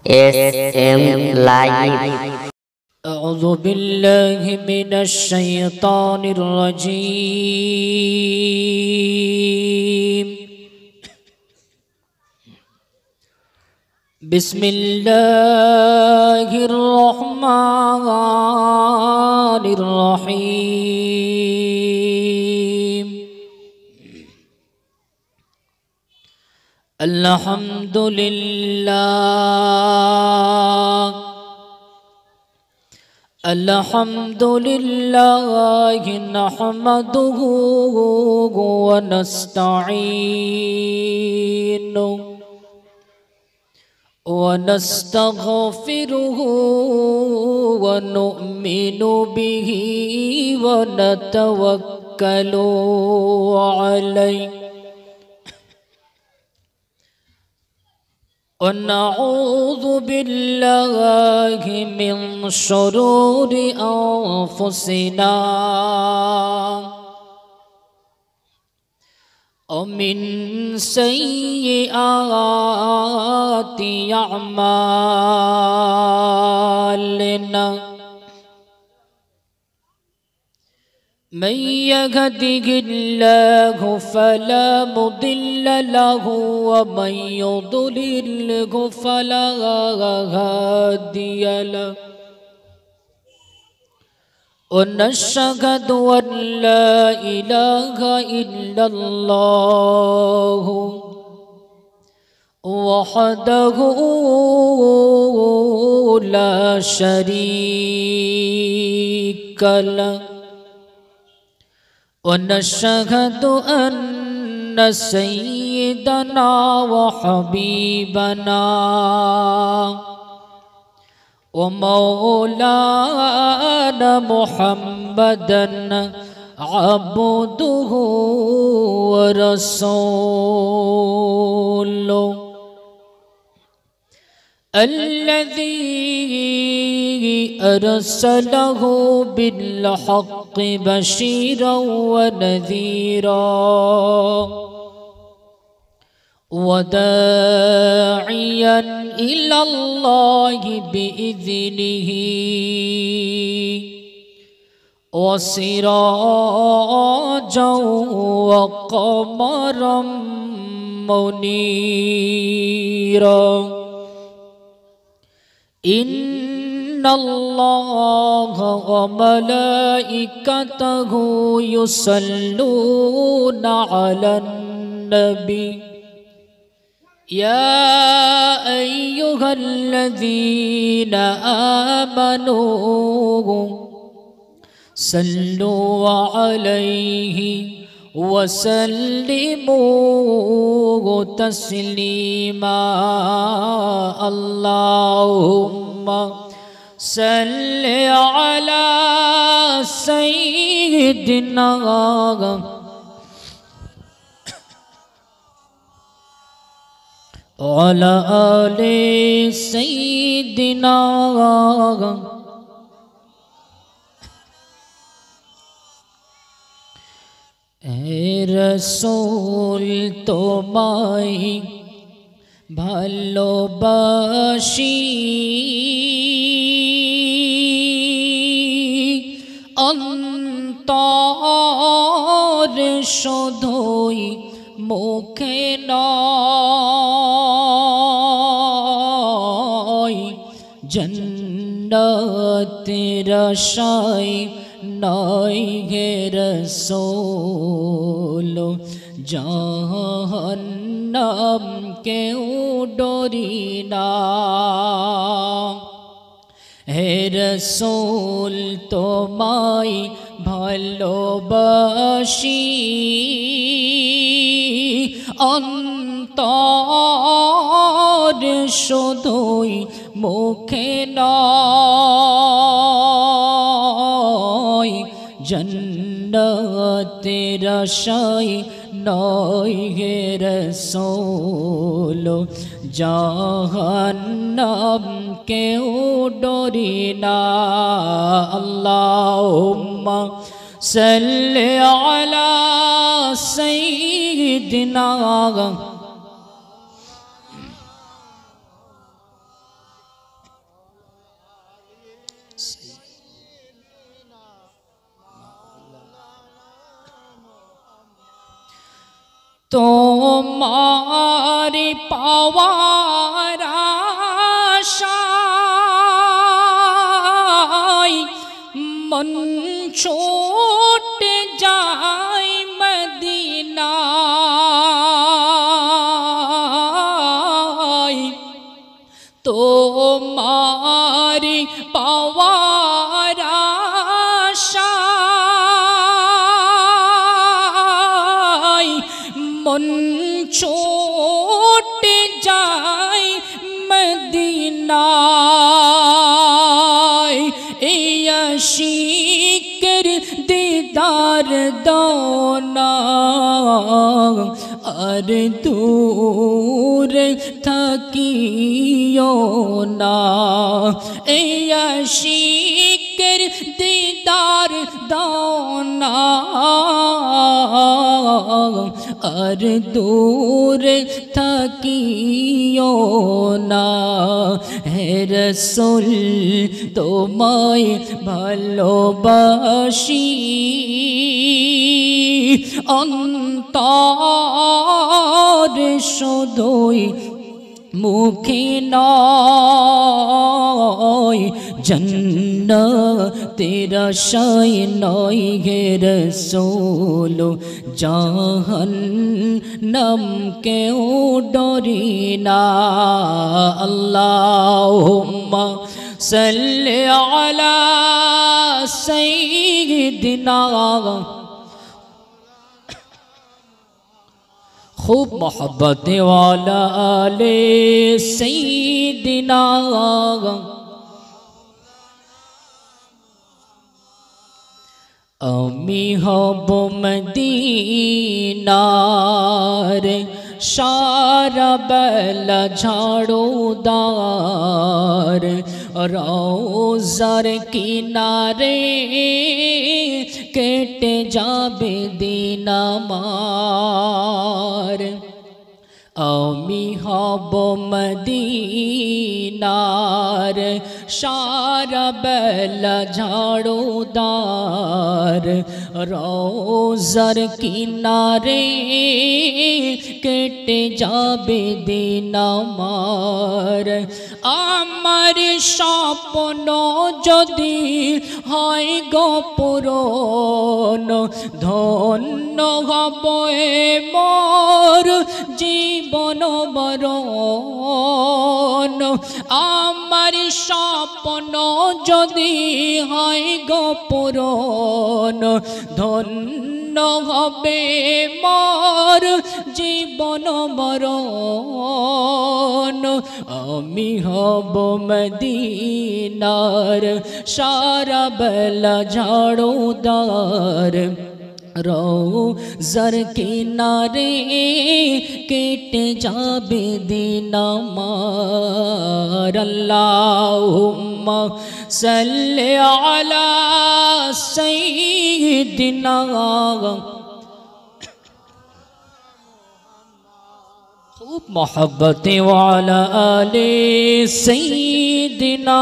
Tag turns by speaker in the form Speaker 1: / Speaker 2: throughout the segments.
Speaker 1: SM Live.
Speaker 2: أعوذ بالله من الشيطان الرجيم. بسم الله الرحمن الرحيم. الحمد لله الحمد لله نحمده ونستعينه ونستغفره ونؤمن به ونتوكل عليه ونعوذ بالله من شرور أنفسنا ومن سيئات أعمالنا. من يهده الله فلا مضل له ومن يضلله فلا هادي له. ونشهد أن لا إله إلا الله وحده لا شريك له. ونشهد أن سيدنا وحبيبنا ومولانا محمدا عبده ورسوله الذي أرسله بالحق بشيرا ونذيرا وداعيا إلى الله بإذنه وسراجا وقمرا منيرا. إن الله وملائكته يصلون على النبي يا أيها الذين آمنوا صلوا عليه وسلموا تسليما. اللهم صل على سيدنا وعلى آل سيدنا. रसूल তোমায় ভালোবাসি অন্তর শুধুই মুখে নয় জন্নতের আশায় নয় হে রসূল জাহান্নাম কেউ ডরি না। হে রসূল তোমায় ভালোবাসি অন্তর শুধুই মুখে নয় জন্নতের আশায় নয় হে রসূল জাহান্নাম কেউ ডরি না। আল্লাহুম্মা সাল্লি আলা সাইয়্যিদিনা তোমারি পাওয়ার আশায় মন ছুটে যায় মদিনায় তোমারি পাওয়ার আশায় মন ছুটে যায় মদিনায় এই আশিকের দিদার দোনা আর দূর থাকিও না এই আশিকের দিদার দোনা আর দূর থাকিও না হে রাসূল তোমায় ভালোবাসি অন্তর শুধুই মুখে নয় জান্নাতের আশায় নয় হে রাসূল জাহান্নাম কেউ ডরি না আল্লাহুম্মা সাল্লি আলা সাইয়্যিদিনা खूब मोहब्बत वाला आले सैयदना अमी हब मदीनार सारा बेला झाड़ूदार रोज़ार किनारे केटे जाबे दिन आमार আমি হব মদিনার সারা বেলা ঝাড়ুদার রোজার কিনারে কেটে যাবে দিন আমার আমার স্বপ্ন যদি হয় গো পূরণ ধন্য হব মোর জীবন মরণ আমার স্বপ্ন যদি হয় গো পূরণ ধন্য হবে মোর জীবন মরণ আমি হব মদিনার সারা বেলা ঝাড়ুদার রোজার কিনারে কেটে যাবে দিন আমার আল্লাহুম্মা সাল্লি আলা সাইয়্যিদিনা খুব মোহব্বত ওয়ালা আলে সাইয়্যিদিনা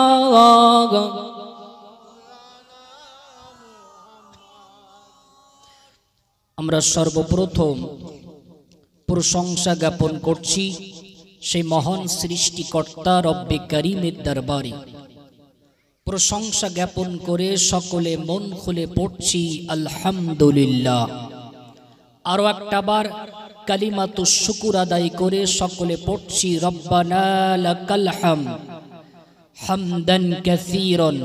Speaker 2: আমরা সর্বপ্রথম প্রশংসা জ্ঞাপন করছি সেই মহান সৃষ্টিকর্তা রব্বে কারীমের দরবারে প্রশংসা জ্ঞাপন করে সকলে মন খুলে পড়ছি আলহামদুলিল্লাহ আরো একটাবার কালিমাতুশ শুকর আদায় করে সকলে পড়ছি রব্বানা লাকাল হামদ হামদান কাসীরান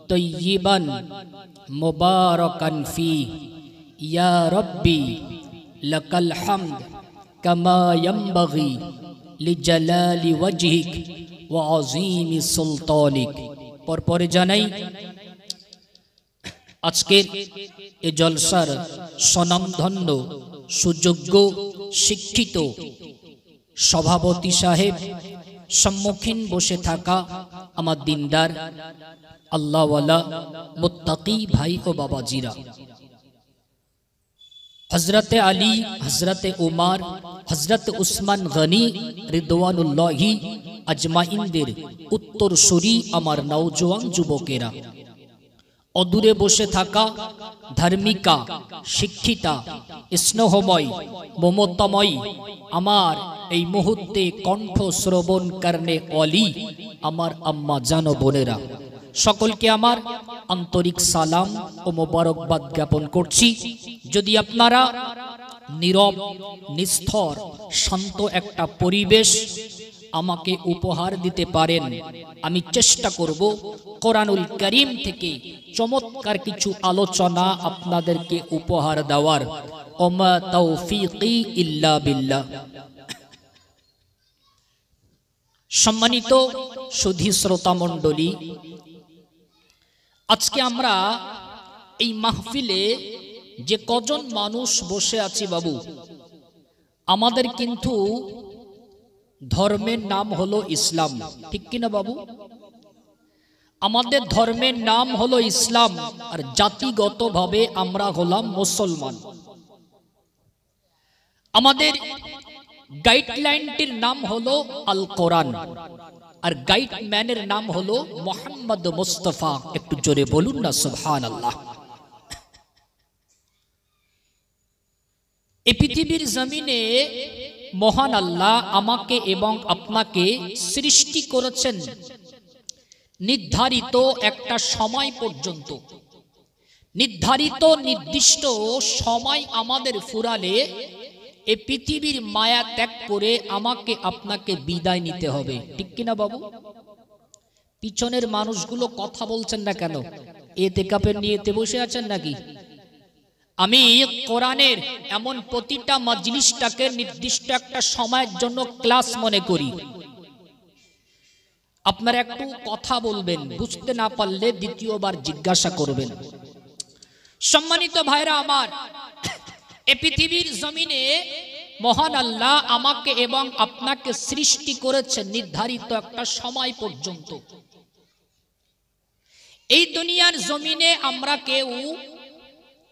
Speaker 2: তাইয়িবান মুবারাকান ফীহি ইয়া রব্বি লাকাল হামদ কামা ইয়ানবাগি লিজালালি ওয়াজহিক ওয়া আযীমি সুলতানিক পরপরে জানাই আজকের এই জলসার স্বনামধন্য সুযোগ্য শিক্ষিত সভাপতি সাহেব সম্মুখীন বসে থাকা আমার দিনদার আল্লাহওয়ালা মুত্তাকি ভাই ও বাবাজিরা हजरत अली हजरत उमर हजरत उस्मान गनी रिदवानुल्लाही আজমাইনদের উত্তরসূরি আমার নওজোয়ান যুবকেরা, অদূরে বসে থাকা ধার্মিকা, শিক্ষিতা, স্নেহময়, মমতাময়ী আমার এই মুহূর্তে কণ্ঠ শ্রবণ করনে ওয়ালি আমার আম্মা জানো বোনেরা, সকলকে আমার আন্তরিক সালাম ও মোবারকবাদ জ্ঞাপন করছি। যদি আপনারা নীরব, নিস্থর, শান্ত একটা পরিবেশ আমাকে উপহার দিতে পারেন, আমি চেষ্টা করব কোরআনুল কারীম থেকে চমৎকার কিছু আলোচনা আপনাদেরকে উপহার দেওয়ার। ওমা তাওফীকি ইল্লা বিল্লাহ। সম্মানিত সুধী শ্রোতা মণ্ডলী, আজকে আমরা এই মাহফিলে যে কজন মানুষ বসে আছি বাবু, আমাদের কিন্তু ধর্মের নাম হলো ইসলাম, ঠিক কিনা বাবু? আমাদের ধর্মের নাম হলো ইসলাম, আর জাতিগতভাবে আমরা হলাম মুসলমান। আমাদের গাইডলাইনটির নাম হলো আল কোরআন, আর গাইডম্যানের নাম হলো মুহাম্মদ মুস্তাফা। একটু জোরে বলুন না সুবহানাল্লাহ। এই পৃথিবীর জমিনে মহান আল্লাহ আমাকে এবং আপনাকে সৃষ্টি করেছেন নির্ধারিত একটা সময় পর্যন্ত। নির্ধারিত নির্দিষ্ট সময় আমাদের ফুরালে এই পৃথিবীর মায়া ত্যাগ করে আমাকে আপনাকে বিদায় নিতে হবে, ঠিক কিনা বাবু? পিছনের মানুষগুলো কথা বলছেন না কেন? এতেকাপের নিয়েতে বসে আছেন নাকি? আমি কোরআনের এমন প্রতিটা মাজলিসটাকে নির্দিষ্ট একটা সময়ের জন্য ক্লাস মনে করি। আপনারা একটু কথা বলবেন, বুঝতে না পারলে দ্বিতীয়বার জিজ্ঞাসা করবেন। সম্মানিত ভাইরা আমার, এই পৃথিবীর জমিনে মহান আল্লাহ আমাকে এবং আপনাকে সৃষ্টি করেছেন নির্ধারিত একটা সময় পর্যন্ত। এই দুনিয়ার জমিনে আমরা কেউ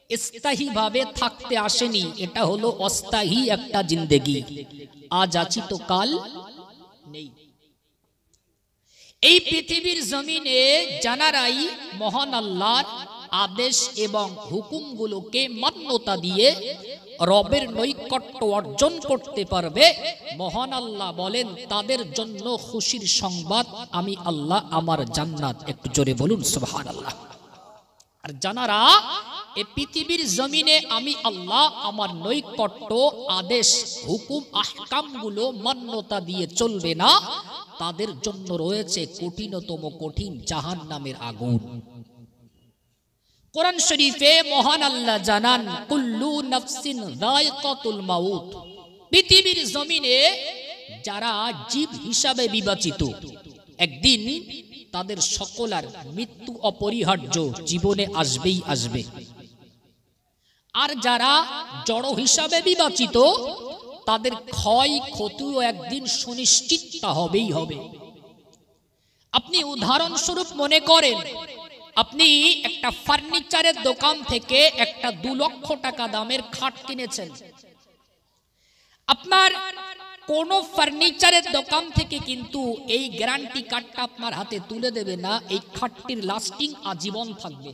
Speaker 2: স্থায়ী ভাবে থাকতে আসেনি, এটা হলো অস্থায়ী একটা জিন্দেগি। আজ আছি তো কাল নেই। এই পৃথিবীর জমিনে জানারাই মহান আল্লাহর আদেশ এবং হুকুমগুলোকে মান্যতা দিয়ে রবের নৈকট্য অর্জন করতে পারবে, মহান আল্লাহ বলেন তাদের জন্য খুশির সংবাদ, আমি আল্লাহ আমার জান্নাত। একটু জোরে বলুন সুবহানাল্লাহ। আর জানারা এই পৃথিবীর জমিনে আমি আল্লাহ আমার নৈকট্য, আদেশ, হুকুম, আহকামগুলো মান্যতা দিয়ে চলবে না, তাদের জন্য রয়েছে কঠিনতম কঠিন জাহান্নামের আগুন। কোরআন শরীফে মহান আল্লাহ জানান, কুল্লু নাফসিন যায়কাতুল মাউত। পৃথিবীর জমিনে যারা জীব হিসাবে বিবেচিত, একদিন তাদের সকলের মৃত্যু অপরিহার্য, জীবনে আসবেই আসবে। আর যারা জড় হিসাবে বিবেচিত, তাদের ক্ষয় ক্ষতিও একদিন সুনিশ্চিত হবেই হবে। আপনি উদাহরণস্বরূপ মনে করেন, আপনি একটা ফার্নিচারের দোকান থেকে একটা 2 লক্ষ টাকা দামের খাট কিনেছেন। আপনার কোন ফার্নিচারের দোকান থেকে কিন্তু এই গ্যারান্টি কার্ডটা আপনার হাতে তুলে দেবে না এই খাটটির লাস্টিং আজীবন থাকবে।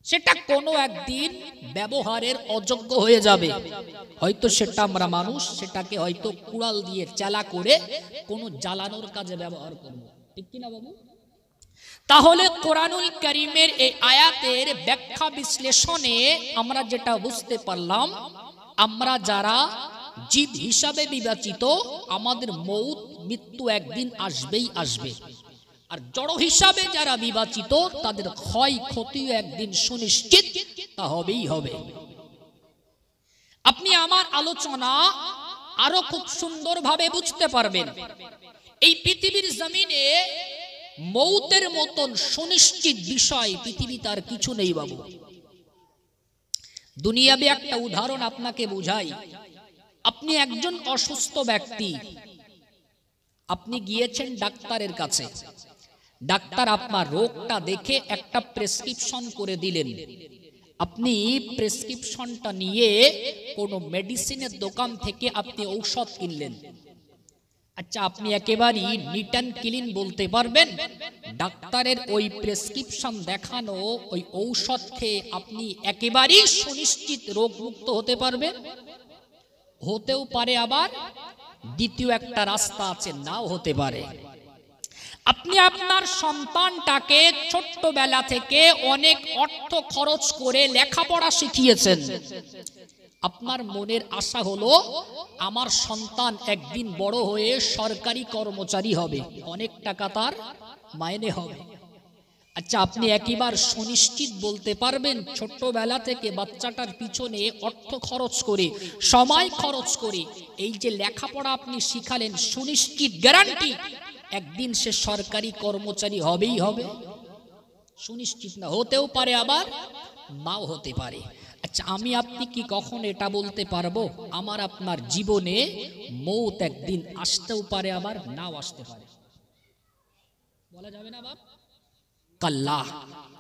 Speaker 2: সেটা কোনো একদিন ব্যবহারের অযোগ্য হয়ে যাবে। হয়তো সেটা আমরা মানুষ সেটাকে হয়তো কুড়াল দিয়ে চালা করে কোনো জ্বালানোর কাজে ব্যবহার করব, ঠিক কিনা বাবু? তাহলে কোরআনুল কারীমের এই আয়াতের ব্যাখ্যা বিশ্লেষণে আমরা যেটা বুঝতে পারলাম, আমরা যারা জীব হিসাবে বিবেচিত, আমাদের মৌত, মৃত্যু একদিন আসবেই আসবে। আর জড় হিসাবে যারা বিবেচিত, তাদের ক্ষয় ক্ষতিও একদিন সুনিশ্চিত তা হবেই হবে। আপনি আমার আলোচনা আরো খুব সুন্দরভাবে বুঝতে পারবেন। এই পৃথিবীর জমিনে মৌতের মতন সুনিশ্চিত বিষয় পৃথিবীতে আর কিছু নেই বাবু। দুনিয়াবে একটা উদাহরণ আপনাকে বুঝাই। আপনি একজন অসুস্থ ব্যক্তি, আপনি গিয়েছেন ডাক্তারের কাছে, ডাক্তার আপনার রোগটা দেখে একটা প্রেসক্রিপশন করে দিলেন। আপনি প্রেসক্রিপশনটা নিয়ে কোনো মেডিসিনের দোকান থেকে আপনি ঔষধ কিনলেন। আচ্ছা, আপনি একেবারেই নিট অ্যান্ড ক্লিন বলতে পারবেন ডাক্তারের ওই প্রেসক্রিপশন দেখানো ওই ঔষধ খেয়ে আপনি একেবারেই সুনিশ্চিত রোগমুক্ত হতে পারবেন? হতেও পারে, আবার দ্বিতীয় একটা রাস্তা আছে, নাও হতে পারে। আপনি আপনার সন্তানটাকে ছোট্টবেলা থেকে অনেক অর্থ খরচ করে লেখাপড়া শিখিয়েছেন। আপনার মনের আশা হলো আমার সন্তান একদিন বড় হয়ে সরকারি কর্মচারী হবে, অনেক টাকা তার মাইনে হবে। আচ্ছা, আপনি একবার সুনিশ্চিত বলতে পারবেন ছোট্টবেলা থেকে বাচ্চাটার পিছনে অর্থ খরচ করে, সময় খরচ করে এই যে লেখাপড়া আপনি শিখালেন, সুনিশ্চিত গ্যারান্টি একদিন সে সরকারি কর্মচারী হবেই হবে? সুনিশ্চিত না, হতেও পারে আবার নাও হতে পারে। আচ্ছা, আমি আপনি কি কখন এটা বলতে পারবো আমার আপনার জীবনে মৌত একদিন আসতেও পারে আবার নাও আসতে পারে? বলা যাবে না বাপ? কাল্লা,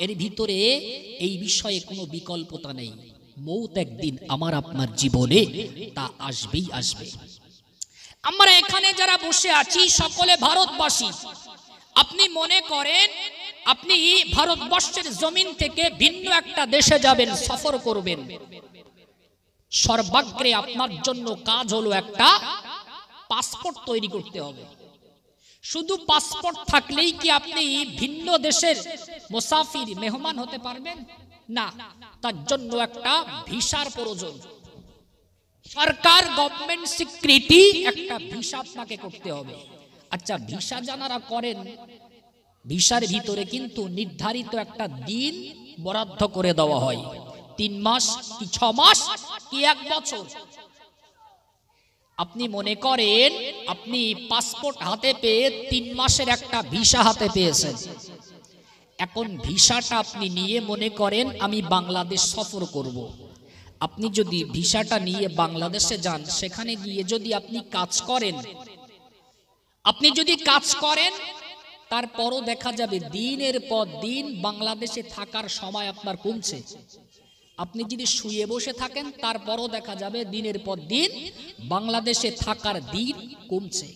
Speaker 2: এর ভিতরে এই বিষয়ে কোনো বিকল্পতা নেই। মৌত একদিন আমার আপনার জীবনে তা আসবেই আসবে। আমরা এখানে যারা বসে আছি সকলে ভারতবাসী। আপনি মনে করেন আপনি ভারতবর্ষের জমিন থেকে ভিন্ন একটা দেশে যাবেন, সফর করবেন, সর্বাগ্রে আপনার জন্য কাজ হলো একটা পাসপোর্ট তৈরি করতে হবে। শুধু পাসপোর্ট থাকলেই কি আপনি ভিন্ন দেশের মুসাফির মেহমান হতে পারবেন? না, তার জন্য একটা ভিসার প্রয়োজন। সরকার গভর্নমেন্ট স্বীকৃতি একটা ভিসা আপনাকে করতে হবে। আচ্ছা, ভিসা যারা করেন ভিসার ভিতরে কিন্তু নির্ধারিত একটা দিন বরাদ্দ করে দেওয়া হয়, 3 মাস কি 6 মাস কি 1 বছর। আপনি মনে করেন আপনি পাসপোর্ট হাতে পেয়ে 3 মাসের একটা ভিসা হাতে পেয়েছেন। এখন ভিসাটা আপনি নিয়ে মনে করেন আমি বাংলাদেশ সফর করব। আপনি যদি ভিসাটা নিয়ে বাংলাদেশে যান, সেখানে গিয়ে যদি আপনি কাজ করেন, তারপরও দেখা যাবে দিনের পর দিন বাংলাদেশে থাকার সময় আপনার কমছে। আপনি যদি শুয়ে বসে থাকেন, তারপরও দেখা যাবে দিনের পর দিন বাংলাদেশে থাকার দিন কমছে।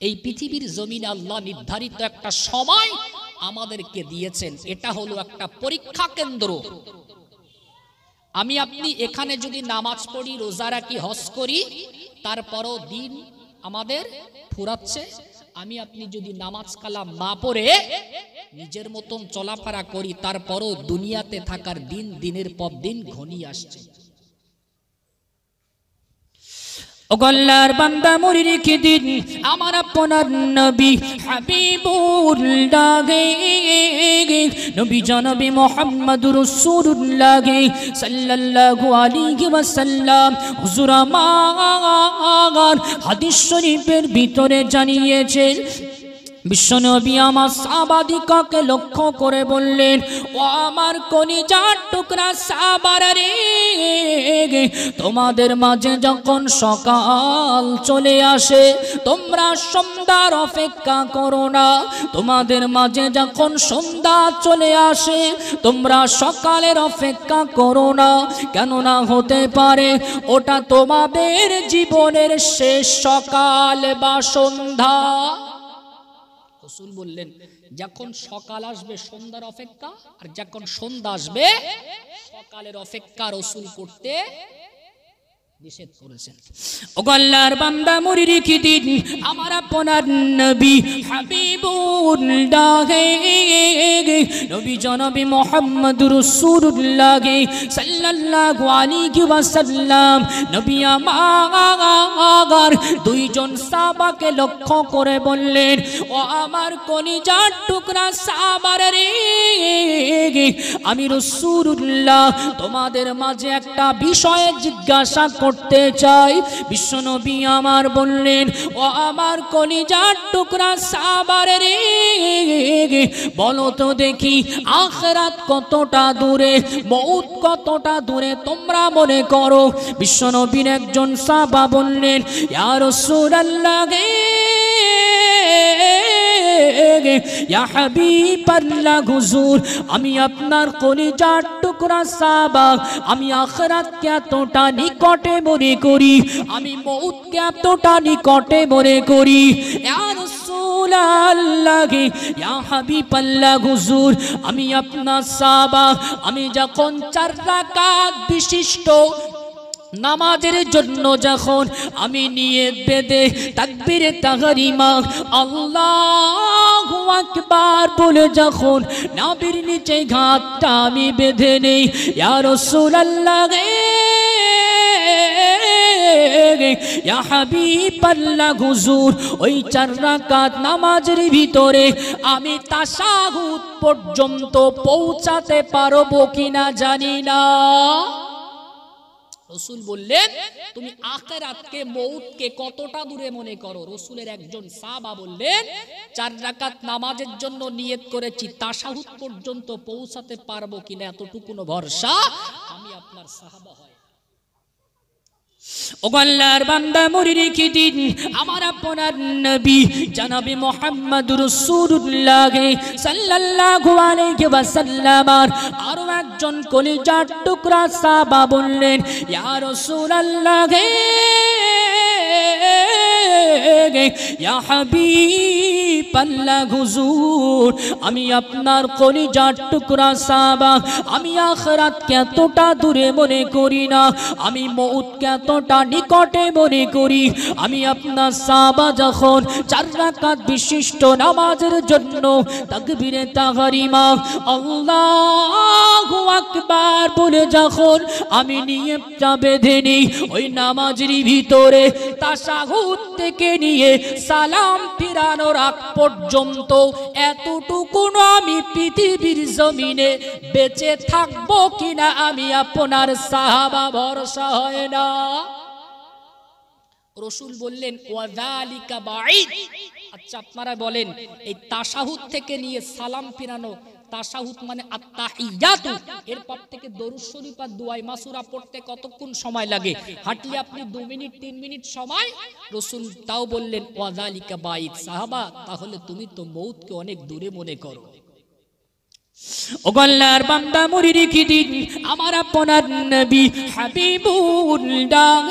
Speaker 2: এই পৃথিবীর জমিনে আল্লাহ নির্ধারিত একটা সময় আমাদেরকে দিয়েছেন, এটা হলো একটা পরীক্ষা কেন্দ্র। আমি আপনি এখানে যদি নামাজ পড়ি, রোজা রাখি, হজ করি, তারপরও দিন আমাদের ফুরাচ্ছে। আমি আপনি যদি নামাজ কালাম না পড়ে নিজের মতন চলাফেরা করি, তারপরও দুনিয়াতে থাকার দিন দিনের পর দিন ঘনিয়ে আসছে। ওগল্লার বান্দা মরি রেখে দিন আমার আপনার নবী হাবিবুল্লাহ নবী জনাবে মুহাম্মদুর রাসূলুল্লাহ সাল্লাল্লাহু আলাইহি ওয়াসাল্লাম হুজুর আমার হাদিস শরীফের ভিতরে জানিয়েছেন, বিশ্বনবী আমার সাহাবাদিকে লক্ষ্য করে বললেন, ও আমার কলিজার টুকরা সাহাবারা রে, তোমাদের মাঝে যখন সকাল চলে আসে তোমরা সন্ধ্যার অপেক্ষা করো না। তোমাদের মাঝে যখন সন্ধ্যা চলে আসে তোমরা সকালের অপেক্ষা করো না, কেননা হতে পারে ওটা তোমাদের জীবনের শেষ সকাল বা সন্ধ্যা। রাসূল বললেন, যখন সকাল আসবে সন্ধ্যার অপেক্ষা, আর যখন সন্ধ্যা আসবে সকালের অপেক্ষা রাসূল করতে নিষেধ করেছেন। ওগো আল্লাহর বান্দা মরি রেখে দিন আমার আপনার নবী হাবিবুল্লাহ নবী জনাবে মুহাম্মদুর রাসূলুল্লাহ সাল্লাল্লাহু আলাইহি ওয়াসাল্লাম নবী আমার দুইজন সাহাবাকে লক্ষ্য করে বললেন, ও আমার কলিজার টুকরা সাহাবারা রে, আমি রাসূলুল্লাহ তোমাদের মাঝে একটা বিষয়ে জিজ্ঞাসা করতে চাই। বিশ্বনবী আমার বললেন, ও আমার কলিজার টুকরা সাহাবারা রে, বলো তো দেখি আখিরাত কতটা দূরে, মউত কতটা দূরে তোমরা মনে করো? বিশ্বনবীর একজন সাহাবা বললেন, ইয়া রাসূলুল্লাহ ইয়া হাবিবাল্লাহ হুজুর, আমি আপনার কলিজার টুকরা সাহাবা, আমি আখিরাতকে এতটা নিকটে মনে করি, আমি মউতকে এতটা নিকটে মনে করি। ইয়া রাসূলুল্লাহ, ইয়া হাবিবাল্লাহ হুজুর, আমি আপনার সাহাবা, আমি যখন 4 রাকাত বিশিষ্ট নামাজের জন্য যখন আমি নিয়ত বেঁধে তাকবীরে তাহরিমা আল্লাহু আকবার বলে যখন নাভির নিচে ঘাটটা আমি বেঁধে নেই, ইয়া রাসূলুল্লাহ, ইয়া হাবিবাল্লাহ হুজুর, ওই 4 রাকাত নামাজের ভিতরে আমি তাশাহুদ পর্যন্ত পৌঁছাতে পারবো কিনা জানি না। রসুল বললেন, তুমি আখিরাতকে মউতকে কতটা দূরে মনে করো? রসুলের একজন সাহাবা বললেন, 4 রাকাত নামাজের জন্য নিয়ত করেছি, তাশাহুদ পর্যন্ত পৌঁছাতে পারবো কিনা এতটুকুনো ভরসা আমি আপনার সাহাবা হয়। ও আল্লাহর বান্দা মনে রেখে দিন, আমার আপনার নবী জনাবে মুহাম্মদুর রাসূলুল্লাহ সাল্লাল্লাহু আলাইহি ওয়াসাল্লাম আরো একজন কলিজার টুকরা সাহাবা বললেন, ইয়া রাসূলুল্লাহ, ইয়া হাবিবাল্লাহ হুজুর, আমি আপনার কলিজার টুকরা সাহাবা, আমি আখিরাতকে এতটা দূরে মনে করি না, আমি মউতকে এতটা নিকটে মনে করি। আমি আপনার সাহাবা যখন 4 রাকাত বিশিষ্ট নামাজের জন্য তাকবীরে তাহরিমা আল্লাহু আকবার বলে যখন আমি নিয়তটা বেঁধে নিই, ওই নামাজের ভিতরে তাশাহুদ থেকে নিয়ে সালাম ফিরানোর আগ পর্যন্ত এতটুকু আমি পৃথিবীর জমিনে বেঁচে থাকবো কিনা আমি আপনার সাহাবা ভরসা হয় না। রসুল বললেন, ওয়াযালিকা বাঈদ। আচ্ছা আপনারা বলেন, এই তাশাহুদ থেকে নিয়ে সালাম ফিরানো, তাশাহুদ মানে আত-তাহিয়াতু, এরপর থেকে দরুদ শরীফ আর দুআয়ে মাসুরা পড়তে কতক্ষণ সময় লাগে? হাঁটলে আপনি 2 মিনিট 3 মিনিট সময়। রসুল তাও বললেন, ওয়াযালিকা বাঈদ। সাহাবা, তাহলে তুমি তো মউতকে অনেক দূরে মনে করো। ও আল্লাহর বান্দা মনে রেখে দিন, আমার আপনার নবী হাবিবুল্লাহ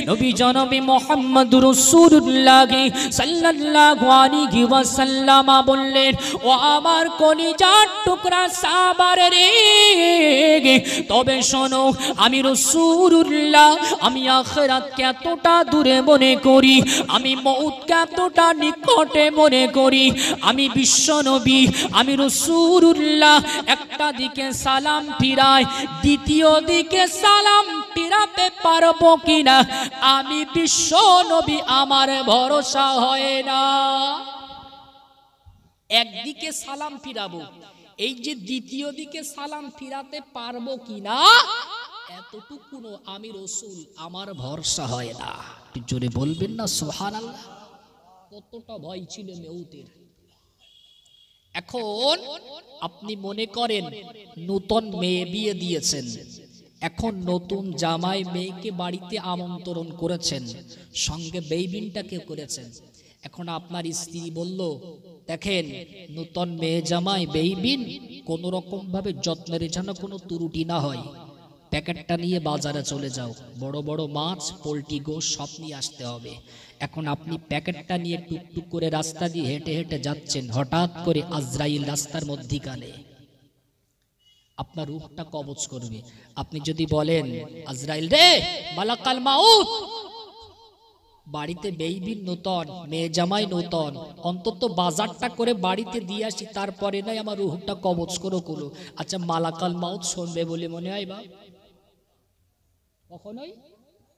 Speaker 2: নবী জনাবে মুহাম্মদুর রাসূলুল্লাহ সাল্লাল্লাহু আলাইহি ওয়াসাল্লাম বললেন, ও আমার কলিজার টুকরা সাহাবা রে, তবে শোনো, আমি রাসূলুল্লাহ, আমি আখিরাতকে এতটা দূরে মনে করি, আমি মউতকে এতটা নিকটে মনে করি, আমি বিশ্ব নবী, আমি রাসূলুল্লাহ একটা দিকে সালাম ফিরাই, দ্বিতীয় দিকে সালাম ফিরাতে পারবো কিনা আমি বিশ্ব নবী, আমার ভরসা হয় না। একদিকে সালাম ফিরাবো, এই যে দ্বিতীয় দিকে সালাম ফিরাতে পারবো কিনা এতটুকুনো আমি রাসূল, আমার ভরসা হয় না। জোরে বলবেন না সুবহানাল্লাহ। কতটা ভয় ছিল মউতের। এখন আপনি মনে করেন নতুন মেয়ে বিয়ে দিয়েছেন, এখন নতুন জামাই মেয়েকে বাড়িতে আমন্ত্রণ করেছেন, সঙ্গে বেবিনটাকে করেছেন। এখন আপনার স্ত্রী বলল, দেখেন নতুন মেয়ে জামাই বেবিন কোন রকম ভাবে যত্নের যেন কোনো ত্রুটি না হয়, প্যাকেটটা নিয়ে বাজারে চলে যাও, বড় বড় মাছ পোলট্রি গোশ সব নিয়ে আসতে হবে। এখন আপনি প্যাকেটটা নিয়ে টুকটুক করে রাস্তা দিয়ে হেঁটে হেঁটে যাচ্ছেন, হঠাৎ করে আজরাইল রাস্তার মধ্যিখানে আপনার রূহটা কবজ করবে। আপনি যদি বলেন, আজরাইল রে মালাকাল মাউত, বাড়িতে বেইবিন নতুন, মেয়ে জামাই নতুন, অন্তত বাজারটা করে বাড়িতে দিয়ে আসি, তারপরে নয় আমার রূহটা কবজ করো করো। আচ্ছা মালাকাল মাউত শুনবে বলে মনে হয় বা? কখনোই।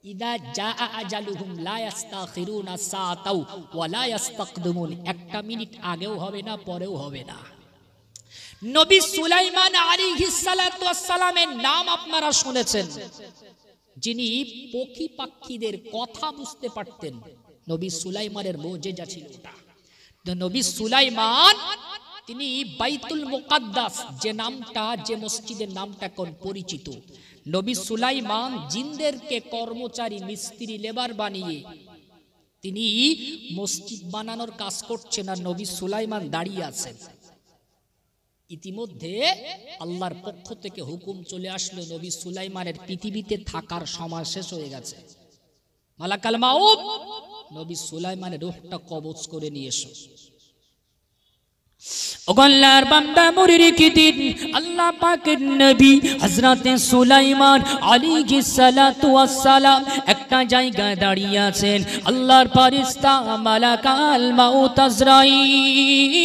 Speaker 2: ইদা জাআ আজালুহুম লা ইস্তাখিরুনা সাআতাও ওয়া লা ইস্তাকদিমুন, একটা মিনিট আগেও হবে না পরেও হবে না। নবী সুলাইমান আলাইহিস সালাতু ওয়াস সালামের নাম আপনারা শুনেছেন, যিনি পক্ষী পাখিদের কথা বুঝতে পারতেন। নবী সুলাইমানের মুজিজা ছিল এটা। তো নবী সুলাইমান তিনি বাইতুল মুকাদ্দাস, যে নামটা, যে মসজিদের নামটা এখন পরিচিত, নবী সুলাইমান জিনদেরকে কর্মচারী মিস্ত্রি লেবার বানিয়ে তিনি মসজিদ বানানোর কাজ করছেন আর নবী সুলাইমান দাঁড়িয়ে আছেন। ইতিমধ্যে আল্লাহর পক্ষ থেকে হুকুম চলে আসলো, নবী সুলাইমানের পৃথিবীতে থাকার সময় শেষ হয়ে গেছে। মালাকাল মাউত, নবী সুলাইমানের রূহটা কবজ করে নিয়ে এসো। আল্লাহর বান্দা মরে রেখে দিন, আল্লাহ পাকের নবী হযরতে সুলাইমান আলাইহিস সালাতু ওয়াস সালাম একটা জায়গায় দাঁড়িয়ে আছেন। আল্লাহর ফেরেশতা মালাকাল মাউত আজরাইল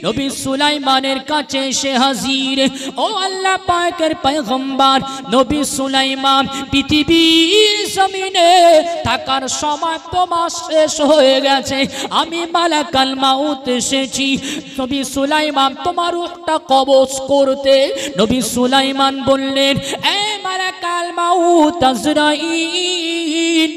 Speaker 2: নবী সুলাইমানের কাছে এসে হাজির। ও আল্লাহ পাকের পয়গম্বর নবী সুলাইমান পৃথিবীর জমিনে থাকার সময় তোমার শেষ হয়ে গেছে, আমি মালাকাল মাউত এসেছি নবী সুলাইমান তোমার রূহটা কবজ করতে। নবী সুলাইমান বললেন, এ মালাকাল মাউত আজরাইল,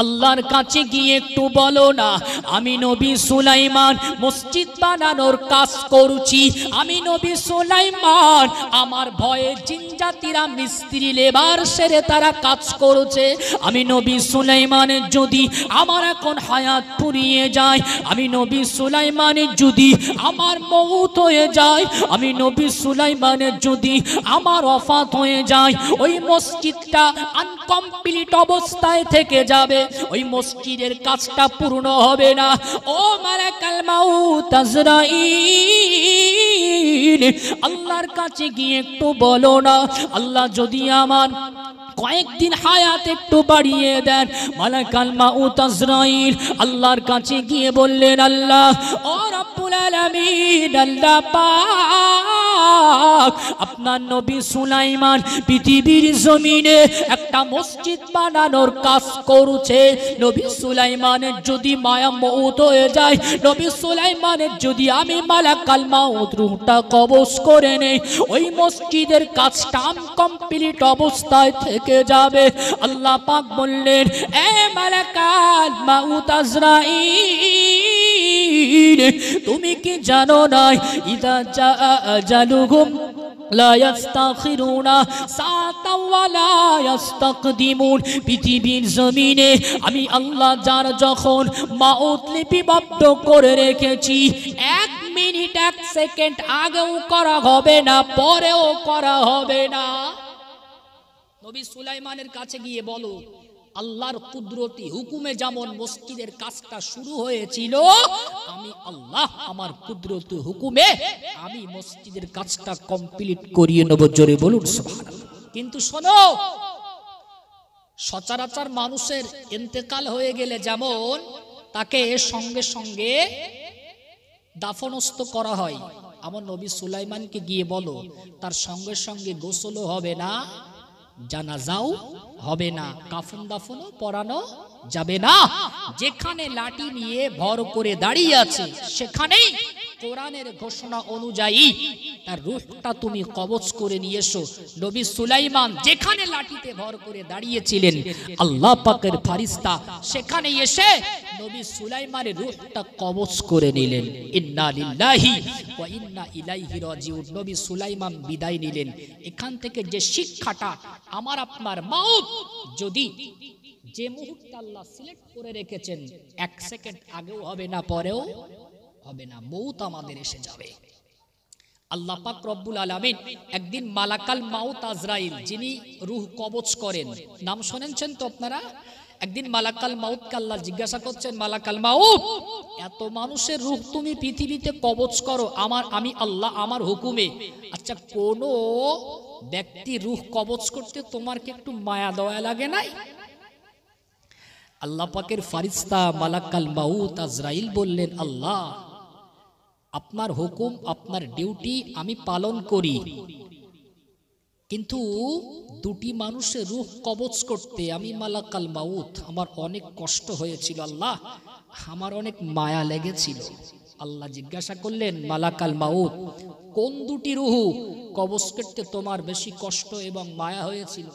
Speaker 2: আল্লাহর কাছে গিয়ে একটু বলো না, আমি নবী সুলাইমান মসজিদ বানানোর কাজ করছি। আমি নবী সুলাইমান, আমার ভয়ে জিনজাতিরা মিস্ত্রি লেবার সেরে তারা কাজ করছে। আমি নবী সুলাইমানের যদি আমার এখন হায়াত ফুরিয়ে যায়, আমি নবী সুলাইমানের যদি আমার মউত হয়ে যায়, আমি নবী সুলাইমানের যদি আমার ওফাত হয়ে যায়, ওই মসজিদটা আনকমপ্লিট অবস্থায় থেকে যাবে, ওই মসজিদের কাজটা পূর্ণ হবে না। ও মালাকাল মাউত আজরাইল, আল্লাহর কাছে গিয়ে একটু বলো না, আল্লাহ যদি আমার কয়েকদিন হায়াত একটু বাড়িয়ে দেন। মালাকাল মাউত আজরাইল আল্লাহর কাছে গিয়ে বললেন, আল্লাহ ও রব্বুল আলামিন, আল্লাহ পাক আপনার নবী সুলাইমান পৃথিবীর জমিনে একটা মসজিদ বানানোর কাজ করছে। নবী সুলাইমানের যদি মায়া মউত হয়ে যায়, নবী সুলাইমানের যদি আমি মালাকাল মাউত রূহটা কবজ করে নেই, ওই মসজিদের কাজটা আনকমপ্লিট অবস্থায় থেকে যাবে। আল্লাহ পাক বললেন, এ মালাকাল মাউত আজরাইল, তুমি কি জানো না, ইদা জা আজালুহুম লা ইস্তাখিরুনা সাআতাও ওয়া লা ইস্তাকদিমুন। পৃথিবীর জমিনে আমি আল্লাহ যার যখন মাউত লিপিবদ্ধ করে রেখেছি, 1 মিনিট 1 সেকেন্ড আগেও করা হবে না, পরেও করা হবে না। নবী সুলাইমানের কাছে গিয়ে বলো, আল্লাহর কুদরতি হুকুমে যেমন মসজিদের কাজটা শুরু হয়েছিল, আমি আল্লাহ আমার কুদরতি হুকুমে আমি মসজিদের কাজটা কমপ্লিট করিয়ে নেব। জোরে বলুন সুবহানাল্লাহ। কিন্তু শোনো, সচরাচর মানুষের ইন্তেকাল হয়ে গেলে যেমন তাকে সঙ্গে সঙ্গে দাফনস্থ করা হয়, আমার নবী সুলাইমানকে গিয়ে বলো, তার সঙ্গে সঙ্গে গোসলও হবে না, জানাজাও হবে না, কাফন দাফনও পরানো যাবে না। যেখানে লাঠি নিয়ে ভর করে দাঁড়িয়ে আছে, সেখানেই কোরআনের ঘোষণা অনুযায়ী তার রূহটা তুমি কবজ করে নিয়ে এসো। নবী সুলাইমান যেখানে লাঠিতে ভর করে দাঁড়িয়েছিলেন, আল্লাহ পাকের ফেরেশতা সেখানে এসে নবী সুলাইমানের রূহটা কবজ করে নিলেন। ইন্না লিল্লাহি ওয়া ইন্না ইলাইহি রাজিউন। নবী সুলাইমান বিদায় নিলেন। এখান থেকে যে শিক্ষাটা, আমার আপনার মাউত যদি যে মুহূর্তে আল্লাহ সিলেক্ট করে রেখেছেন, 1 সেকেন্ড আগেও হবে না, পরেও হবে না, মউত আমাদের এসে যাবে। আল্লাহ পাক রব্বুল আলামিন একদিন মালাকাল মাউত আজরাইল, যিনি রূহ কবজ করেন, নাম শুনেছেন তো আপনারা? একদিন মালাকাল মাউতকে আল্লাহ জিজ্ঞাসা করছেন, মালাকাল মাউত, এত মানুষের রূহ তুমি পৃথিবীতে কবজ করো আমি আল্লাহ আমার হুকুমে, আচ্ছা কোন ব্যক্তি রূহ কবজ করতে তোমার কি একটু মায়া দয়া লাগে নাই? আল্লাহ পাকের ফেরেশতা মালাকাল মাউত আজরাইল বললেন, আল্লাহ আপনার হুকুম আপনার ডিউটি আমি পালন করি, কিন্তু 2টি মানুষের রূহ কবজ করতে আমি মালাকাল মাউত আমার অনেক কষ্ট হয়েছিল আল্লাহ, আমার অনেক মায়া লেগেছিল। আল্লাহ জিজ্ঞাসা করলেন, মালাকাল মাউত কোন 2টি রূহ কবজ করতে তোমার বেশি কষ্ট এবং মায়া হয়েছিল?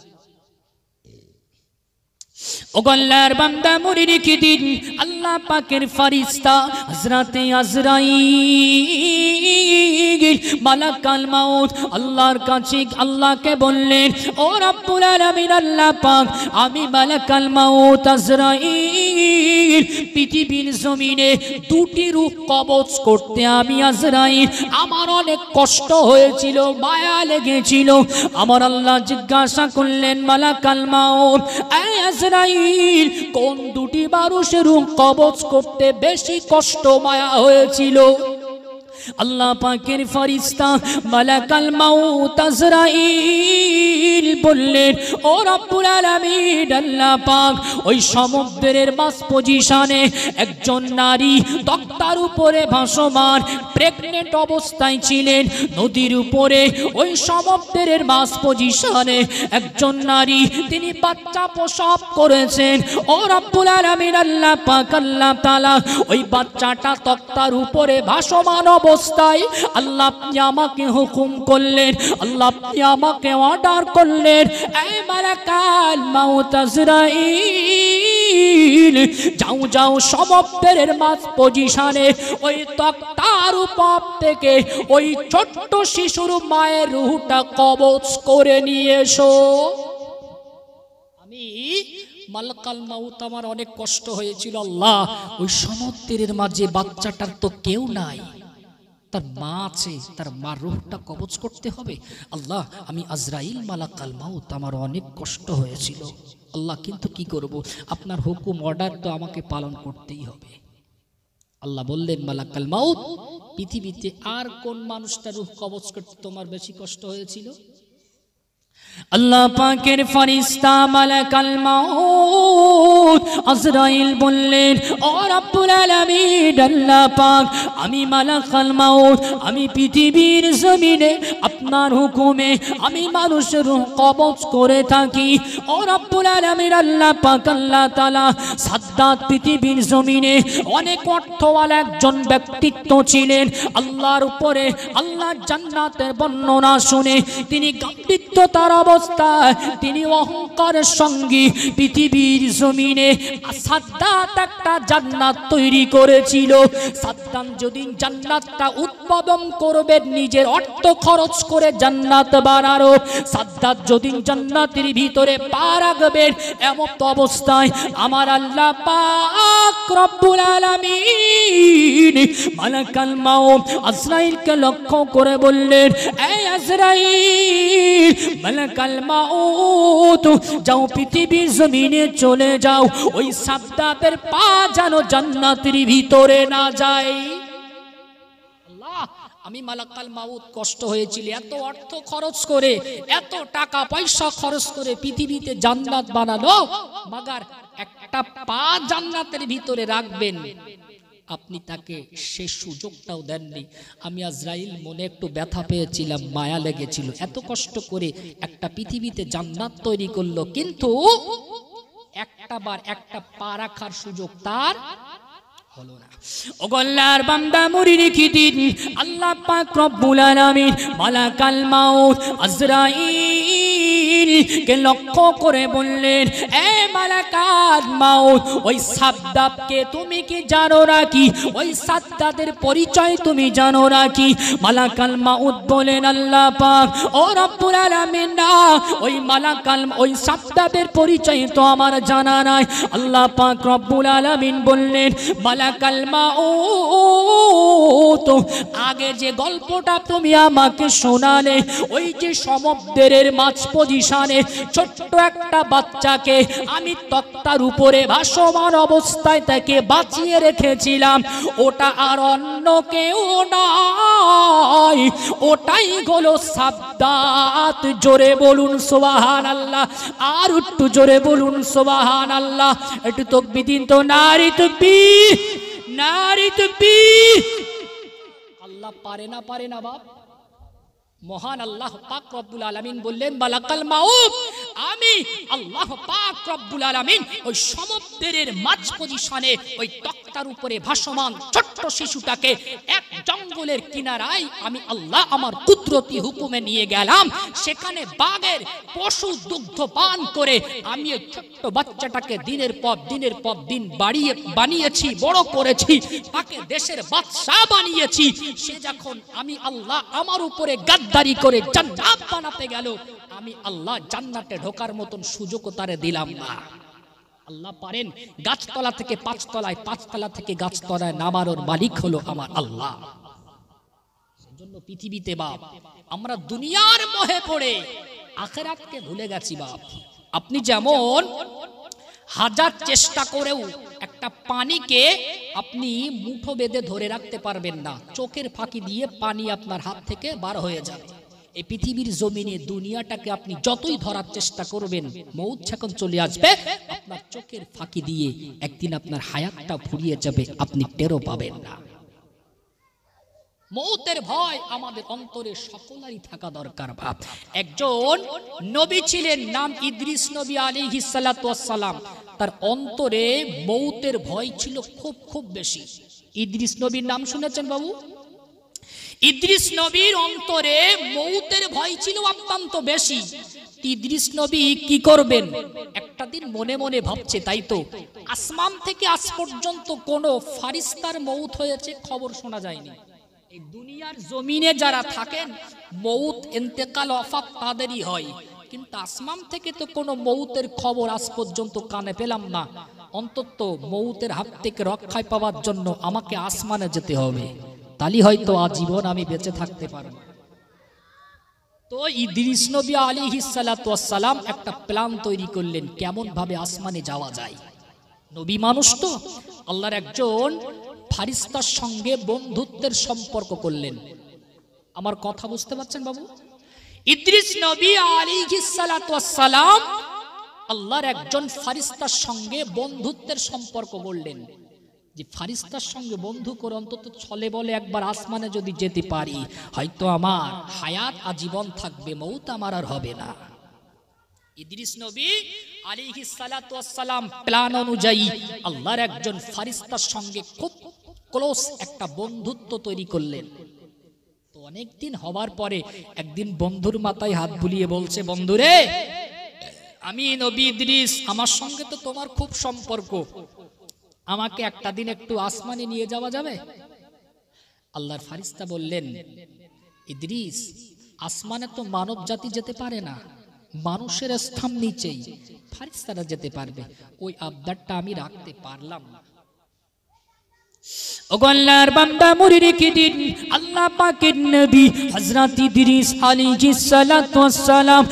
Speaker 2: ও ও আল্লাহর বান্দা মনে রেখে দিন, আল্লাহ পাকের ফেরেশতা হযরতে আজরাইল মালাকুল মাউত আল্লাহর কাছে আল্লাহকে বললেন, ও রব্বুল আলামিন আল্লাহ পাক, আমি মালাকুল মাউত আজরাইল পৃথিবীর জমিনে দুটি রূহ কবজ করতে আমি আজরাইল আমার অনেক কষ্ট হয়েছিল, মায়া লেগেছিল। আমার আল্লাহ জিজ্ঞাসা করলেন, মালাকুল মাউত এই আজরাইল কোন দুটি মানুষের রূহ কবজ করতে বেশি কষ্ট মায়া হয়েছিল? আল্লাহ পাকের ফেরেশতা মালাকুল মাউত আজরাইল বললেন, ও রব্বুল আলামিন আল্লাহ পাক, ওই সমুদ্রের মাঝ পজিশনে একজন নারী তক্তার উপরে ভাসমান প্রেগনেন্ট অবস্থায় ছিলেন। নদীর উপরে ওই সমুদ্রের মাঝ পজিশনে একজন নারী তিনি বাচ্চা প্রসব করেছেন। ও রব্বুল আলামিন আল্লাহ পাক আল্লাহ তাআলা ওই বাচ্চাটা তক্তার উপরে ভাসমান অবস্থায় আল্লাহ আপনি আমাকে হুকুম করলেন, আল্লাহ আপনি আমাকে অর্ডার করলেন, এই মালাকুল মাউত আজরাইল যাও যাও সমুদ্রের মাঝ পজিশনে ওই তক্তার উপর থেকে ওই ছোট্ট শিশুর মায়ের রূহটা কবজ করে নিয়ে এসো। আমি মালাকুল মাউত আমার অনেক কষ্ট হয়েছিল, আল্লাহ ওই সমুদ্রের মাঝে বাচ্চাটার তো কেউ নাই, তার মা আছে, তার মার রূহটা কবজ করতে হবে। আল্লাহ আমি আজরাইল মালাকুল মাউত আমার অনেক কষ্ট হয়েছিল আল্লাহ, কিন্তু কি করব, আপনার হুকুম অর্ডার তো আমাকে পালন করতেই হবে। আল্লাহ বললেন, মালাকুল মাউত পৃথিবীতে আর কোন মানুষটা রূহ কবজ করতে তোমার বেশি কষ্ট হয়েছিল? আল্লাহ পাকের ফেরেশতা মালাকুল মাউত আজরাইল বললেন, ও রব্বুল আলামিন আল্লাহ পাক, আমি মালাকুল মাউত আমি পৃথিবীর জমিনে আপনার হুকুমে আমি মানুষের রূহ কবজ করে থাকি। ও রব্বুল আলামিন আল্লাহ পাক আল্লাহ তাআলা সাদ্দাত পৃথিবীর জমিনে অনেক অর্থওয়ালা একজন ব্যক্তিত্ব ছিলেন। আল্লাহর উপরে আল্লাহ জান্নাতের বর্ণনা শুনে তিনি গাম্ভীর্য তার অবস্থায় তিনি অহংকারের সঙ্গে পৃথিবীর জমিনে সাদ্দাত একটা জান্নাত তৈরি করেছিল। সাদ্দাত যদি জান্নাতটা উৎপাদন করবে নিজের অর্থ খরচ করে জান্নাত বানানো, সাদ্দাত যদি জান্নাতের ভিতরে পা রাখবেন এমন অবস্থায় আমার আল্লাহ পাক রব্বুল আলামিন মালাকুল মাউত আজরাইলকে লক্ষ্য করে বললেন, এই আজরাইল মালাকুল মাউত যাও পৃথিবীর জমিনে চলে যাও, ওই সাদ্দাতের পা যেন জান্নাতের ভিতরে না যায়। আল্লাহ আমি মালাকুল মাউত কষ্ট হয়েছিল, এত অর্থ খরচ করে এত টাকা পয়সা খরচ করে পৃথিবীতে জান্নাত বানানো, মাগার একটা পা জান্নাতের ভিতরে রাখবেন, আপনি তাকে সে সুযোগটাও দেননি। আমি আজরাইল মনে একটু ব্যথা পেয়েছিলাম, মায়া লেগেছিল, এত কষ্ট করে একটা পৃথিবীতে জান্নাত তৈরি করলো, কিন্তু একটা বার একটা পা রাখার সুযোগ তার হলো না। ও আল্লাহর বান্দা মনে রেখে দিন, আল্লাহ পাক রব্বুল আলামিন মালাকুল মাউত আজরাইল কে লক্ষ্য করে বললেন, এ মালাকুল মাউত ওই সাদ্দাতকে তুমি কি জানো নাকি, ওই সাদ্দাতের পরিচয় তুমি জানো নাকি? মালাকুল মাউত বলেন, আল্লাহ পাক ও রব্বুল আলামিন না, ওই মালাকুল ওই সাদ্দাতের পরিচয় তো আমার জানা নাই। আল্লাহ পাক রব্বুল আলামিন বললেন, মালাকুল মাউত আগে যে গল্পটা তুমি আমাকে শোনালে, ওই যে সমুদ্রের মাঝ পজিশনে ছোট্ট একটা বাচ্চাকে আমি তক্তার উপরে ভাসমান অবস্থায় তাকে বাঁচিয়ে রেখেছিলাম, ওটা আর অন্য কেউ নয়, ওটাই হলো সাদ্দাত। জোরে বলুন সুবহানাল্লাহ, আর একটু জোরে বলুন সুবহানাল্লাহ, একটু তাকবীর দিন তো, নারী তাকবীর, নারী তাকবীর। আল্লাহ পারে না বাপ, মহান আল্লাহ পাক রব্বুল আলামিন বললেন, মালাকুল মাউত আমি আল্লাহ পাক রব্বুল আলামিন ওই সমুদ্রের মাঝ পজিশনে ওই তক্তার উপরে ভাসমান ছোট্ট শিশুটাকে একজন জঙ্গলের কিনারায় আমি আল্লাহ আমার কুদরতি হুকুমে নিয়ে গেলাম, সেখানে বাঘের পশু দুগ্ধ পান করে আমি এই ছোট্ট বাচ্চাটাকে দিনের পর দিন বানিয়েছি, বড় করেছি, তাকে দেশের বাদশা বানিয়েছি। সে যখন আমি আল্লাহ আমার উপরে গাদ্দারি করে জান্নাত বানাতে গেল, আমি আল্লাহ জান্নাতে ঢোকার মতন সুযোগও তারে দিলাম না। আল্লাহ পারেন গাছতলা থেকে পাঁচতলায়, পাঁচতলা থেকে গাছতলায় নামানোর মালিক হলো আমার আল্লাহ। সেজন্য পৃথিবীতে বাপ আমরা দুনিয়ার মোহে পড়ে আখিরাতকে ভুলে গেছি বাপ। আপনি যেমন হাজার চেষ্টা করেও একটা পানিকে আপনি মুঠো বেঁধে ধরে রাখতে পারবেন না, চোখের ফাঁকি দিয়ে পানি আপনার হাত থেকে বার হয়ে যাবে। এই পৃথিবীর জমিনে দুনিয়াটাকে আপনি যতই ধরার চেষ্টা করবেন, মৌত যখন চলে আসবে আপনার চোখের ফাঁকি দিয়ে একদিন আপনার হায়াতটা ফুরিয়ে যাবে, আপনি টেরও পাবেন না। মৌতের ভয় আমাদের অন্তরে সকলেরই থাকা দরকার বাপ। একজন নবী ছিলেন, নাম ইদ্রিস নবী আলাইহিস সালাতু ওয়াস সালাম। তার অন্তরে মৌতের ভয় ছিল খুব খুব বেশি। ইদ্রিস নবীর নাম শুনেছেন বাবু? ইদ্রিস নবীর অন্তরে মৌতের ভয় ছিল অত্যন্ত বেশি। ইদ্রিস নবী কি করবেন একটা দিন মনে মনে ভাবছে, তাই তো আসমান থেকে আজ পর্যন্ত কোনো ফারিস্তার মৌত হয়েছে খবর শোনা যায়নি। এই দুনিয়ার জমিনে যারা থাকেন মৌত ইন্তেকাল ওয়াফাত তাদেরই হয়, কিন্তু আসমান থেকে তো কোনো মৌতের খবর আজ পর্যন্ত কানে পেলাম না। অন্তত মৌতের হাত থেকে রক্ষায় পাওয়ার জন্য আমাকে আসমানে যেতে হবে, তালি হয়তো আজীবন আমি বেঁচে থাকতে পারবো। তো ইদ্রিস নবী আলাইহিস সালাতু ওয়াস সালাম একটা প্ল্যান তৈরি করলেন কেমন ভাবে আসমানে যাওয়া যায়। নবী মানুষ তো, আল্লাহর একজন ফারিস্তার সঙ্গে বন্ধুত্বের সম্পর্ক করলেন। আমার কথা বুঝতে পারছেন বাবু? ইদ্রিস নবী আলাইহিস সালাতু ওয়াস সালাম আল্লাহর একজন ফারিস্তার সঙ্গে বন্ধুত্বের সম্পর্ক করলেন, যে ফারিস্তার সঙ্গে বন্ধু করে অন্তত ছলে বলে একবার আসমানে যদি যেতে পারি, হয়তো আমার হায়াত আজীবন থাকবে, মৌত আমার আর হবে না। ইদ্রিস নবী আলাইহিস সালাতু ওয়াস সালাম প্ল্যান অনুযায়ী আল্লাহর একজন ফারিস্তার সঙ্গে খুব ক্লোজ একটা বন্ধুত্ব তৈরি করলেন। তো অনেকদিন হবার পরে একদিন বন্ধুর মাথায় হাত বুলিয়ে বলছে, বন্ধুরে আমি নবী ইদ্রিস, আমার সঙ্গে তো তোমার খুব সম্পর্ক, আমাকে একটা দিন একটু আসমানে নিয়ে যাওয়া যাবে? আল্লাহর ফারিস্তা বললেন, ইদ্রিস আসমানে তো মানব জাতি যেতে পারে না, মানুষের স্থান নিচেই, ফারিস্তারা যেতে পারবে, ওই আবদারটা আমি রাখতে পারলাম না। ওগো আল্লাহর বান্দা মুরি রেখে দিন, আল্লাহ পাকের নবী হযরত ইদ্রিস আলাইহিস সালাতু ওয়াস সালাম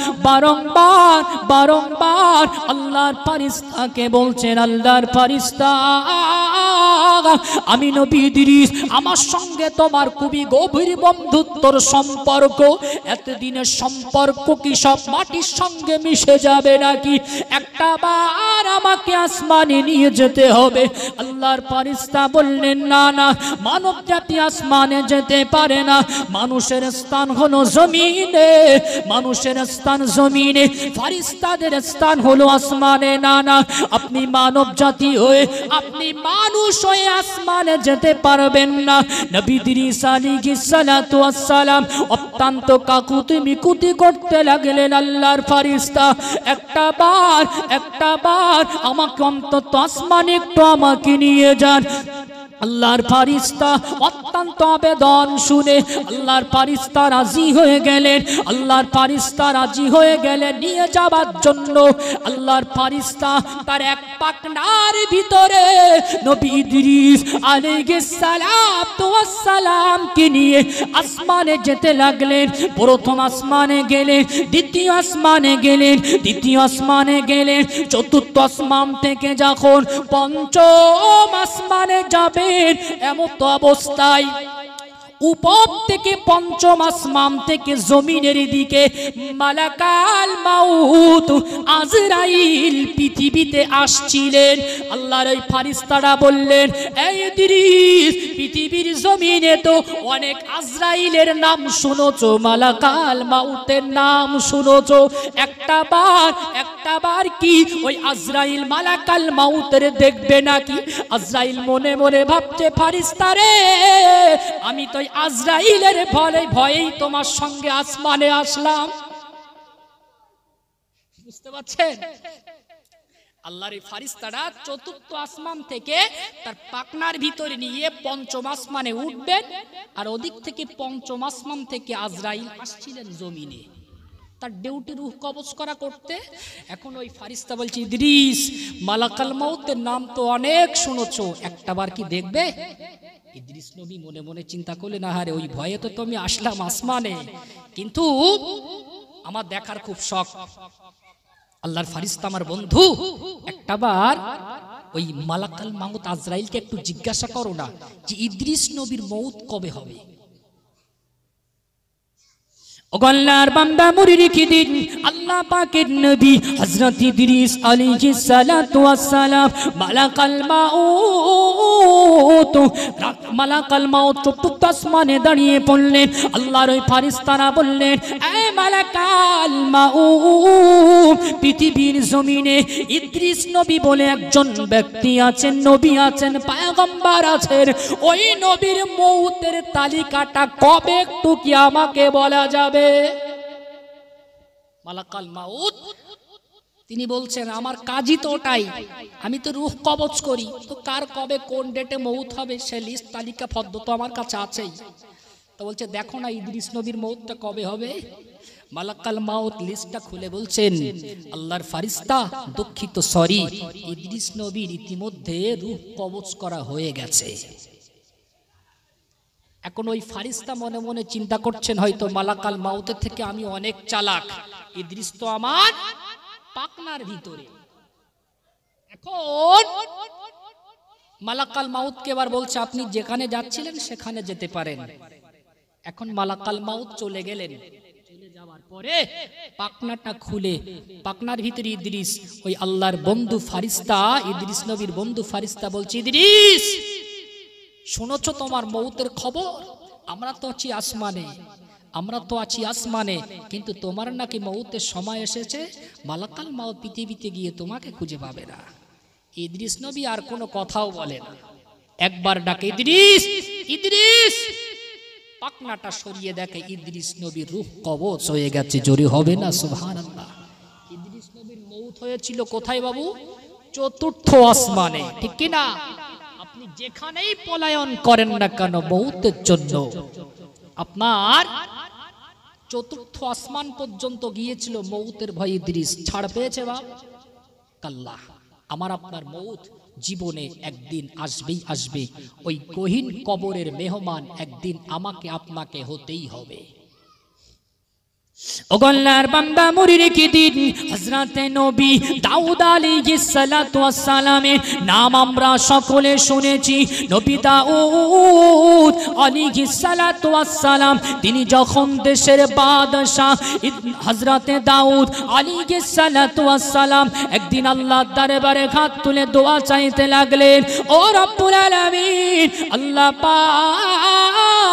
Speaker 2: বারংবার আল্লাহর ফারিস্তাকে বলছেন, আল্লাহর ফারিস্তা আমি নবী ইদ্রিস, আমার সঙ্গে তোমার খুবই গভীর বন্ধুত্বর সম্পর্ক, এতদিনের সম্পর্ক কি সব মাটির সঙ্গে মিশে যাবে নাকি? একটা বার আমাকে আসমানে নিয়ে যেতে হবে। আল্লাহর ফারিস্তা বললেন, না না, মানব জাতি আসমানে যেতে পারে না, মানুষের স্থান হলো জমিনে, মানুষের স্থান জমিনে, ফারিস্তাদের স্থান হলো আসমানে। না না, আপনি মানব জাতি হয়ে, আপনি মানুষ হয়ে আসমানে যেতে পারবেন না। নবী ইদ্রিস আলাইহিস সালাতু ওয়াস সালাম অত্যন্ত কাকুতি মিকুতি করতে লাগলেন। আল্লাহর ফারিস্তা একটা বার আমাকে অন্তত আসমানে একটু আমাকে নিয়ে যান। আল্লাহর ফারিস্তা অত্যন্ত আবেদন শুনে আল্লাহর ফারিস্তা রাজি হয়ে গেলেন। আল্লাহর ফারিস্তা রাজি হয়ে গেলেন নিয়ে যাবার জন্য। আল্লাহর ফারিস্তা তার এক পাখনার ভিতরে নবী ইদ্রিস আলাইহিস সালাতু ওয়াস সালামকে নিয়ে আসমানে যেতে লাগলেন। প্রথম আসমানে গেলেন, দ্বিতীয় আসমানে গেলেন, তৃতীয় আসমানে গেলেন, চতুর্থ আসমান থেকে যখন পঞ্চম আসমানে যাবে এমত অবস্থায় উপর থেকে পঞ্চম আসমান থেকে জমিনের দিকে মালাকাল মাউত আজরাইল পৃথিবীতে আসছিলেন। আল্লাহর ওই ফারিস্তারা বললেন, এই ইদ্রিস, পৃথিবীর জমিনে তো অনেক আজরাইলের নাম শুনেছো, মালাকাল মাউতের নাম শুনেছো, একটা বার কি ওই আজরাইল মালাকাল মাউতের দেখবে নাকি? আজরাইল মনে মনে ভাবছে, ফারিস্তারে আমি তো আজরাইলের ভয়েই তোমার সঙ্গে আসমানে আসলাম। বুঝতে পারছেন? আল্লাহর এই ফারিস্তারা চতুর্থ আসমান থেকে তার পাখনার ভিতরে নিয়ে পঞ্চম আসমানে উঠবেন, আর ওদিক থেকে পঞ্চম আসমান থেকে আজরাইল আসছিলেন জমিনে তার ডিউটি রূহ কবজ করা করতে। এখন ওই ফারিস্তা বলছে, ইদ্রিস, মালাকাল মাউতের নাম তো অনেক শুনেছো, একটাবার কি দেখবে? ইদ্রিস নবী মনে মনে চিন্তা করলেন, আহারে ওই ভয়ে তো আমি আসলাম আসমানে, কিন্তু আমার দেখার খুব শখ। আল্লাহর ফারিস্তা আমার বন্ধু, একটাবার ওই মালাকাল মাউত আজরাইলকে একটু জিজ্ঞাসা করো না যে ইদ্রিস নবীর মউত কবে হবে। ওগল্লার বান্দা মুরি রেখে দিন, আল্লাহ পাকের নবী হযরত ইদ্রিস আলাইহিস সালাতু ওয়াস সালাম মালাকাল মাউত চতুর্থ আসমানে দাঁড়িয়ে পড়লেন। আল্লাহর ওই ফারিস্তারা বললেন, এ মালাকাল মাউত, পৃথিবীর জমিনে ইদ্রিস নবী বলে একজন ব্যক্তি আছেন, নবী আছেন, পয়গম্বর আছেন, ওই নবীর মউতের তালিকাটা কবে একটু কি আমাকে বলা যাবে? মালাকাল মাউত তিনি বলছেন, আমার কাজই তো ওটাই, আমি তো রূহ কবজ করি, তো কার কবে কোন ডেটে মউত হবে সে লিস্ট তালিকা ফর্দ তো আমার কাছে আছেই। তো বলছে, দেখো না ইদ্রিস নবীর মউতটা কবে হবে। মালাকাল মাউত লিস্টটা খুলে বলছেন, আল্লাহর ফারিস্তা দুঃখিত, সরি, ইদ্রিস নবীর ইতিমধ্যে রূহ কবজ করা হয়ে গেছে। এখন ওই ফারিস্তা মনে মনে চিন্তা করছেন, হয়তো মালাকাল মাউতের থেকে আমি অনেক চালাক, ইদ্রিস তো আমার পাখনার ভিতরে। এখন মালাকাল মাউতকে এবার বলছে, আপনি যেখানে যাচ্ছিলেন সেখানে যেতে পারেন। এখন মালাকাল মাউত চলে গেলেন। চলে যাওয়ার পরে পাখনাটা খুলে পাখনার ভিতরে ইদ্রিস, ওই আল্লাহর বন্ধু ফারিস্তা, ইদ্রিস নবীর বন্ধু ফারিস্তা বলছে, ইদ্রিস শুনেছো তোমার মউতের খবর? আমরা তো আছি আসমানে, কিন্তু তোমার নাকি মউতের সময় এসেছে, মালাকাল মাউত পৃথিবীতে গিয়ে তোমাকে খুঁজে পাবে না। ইদ্রিস নবী আর কোনো কথাও বলে না, একবার ডাকে, ইদ্রিস, ইদ্রিস, পাখনাটা সরিয়ে দেখে ইদ্রিস নবীর রূহ কবজ হয়ে গেছে। জোরে হবে না সুবহানাল্লাহ। ইদ্রিস নবীর মউত হয়েছিল কোথায় বাবু? চতুর্থ আসমানে, ঠিক কি না? আপনি যেখানেই পলায়ন করেন না কেন মউতের জন্য, আপনার চতুর্থ আসমান পর্যন্ত গিয়েছিল মউতের ভয়ে। ইদ্রিস ছাড় পেয়েছে বাপ? কাল্লা, আমার আপনার মউত জীবনে একদিন আসবেই আসবে। ওই গহীন কবরের মেহমান একদিন আমাকে আপনাকে হতেই হবে। ওগল্লার বান্দা মুরি রেখে দিন, হযরত নবী দাউদ আলাইহিস সালাতু ওয়াস সালামের নাম আমরা সকলে শুনেছি। নবী দাউদ আলাইহিস সালাতু ওয়াস সালাম তিনি যখন দেশের বাদশা, হযরত দাউদ আলাইহিস সালাতু ওয়াস সালাম একদিন আল্লাহর দরবারে হাত তুলে দোয়া চাইতে লাগলেন, ও রব্বুল আলামিন, আল্লাহ পাক,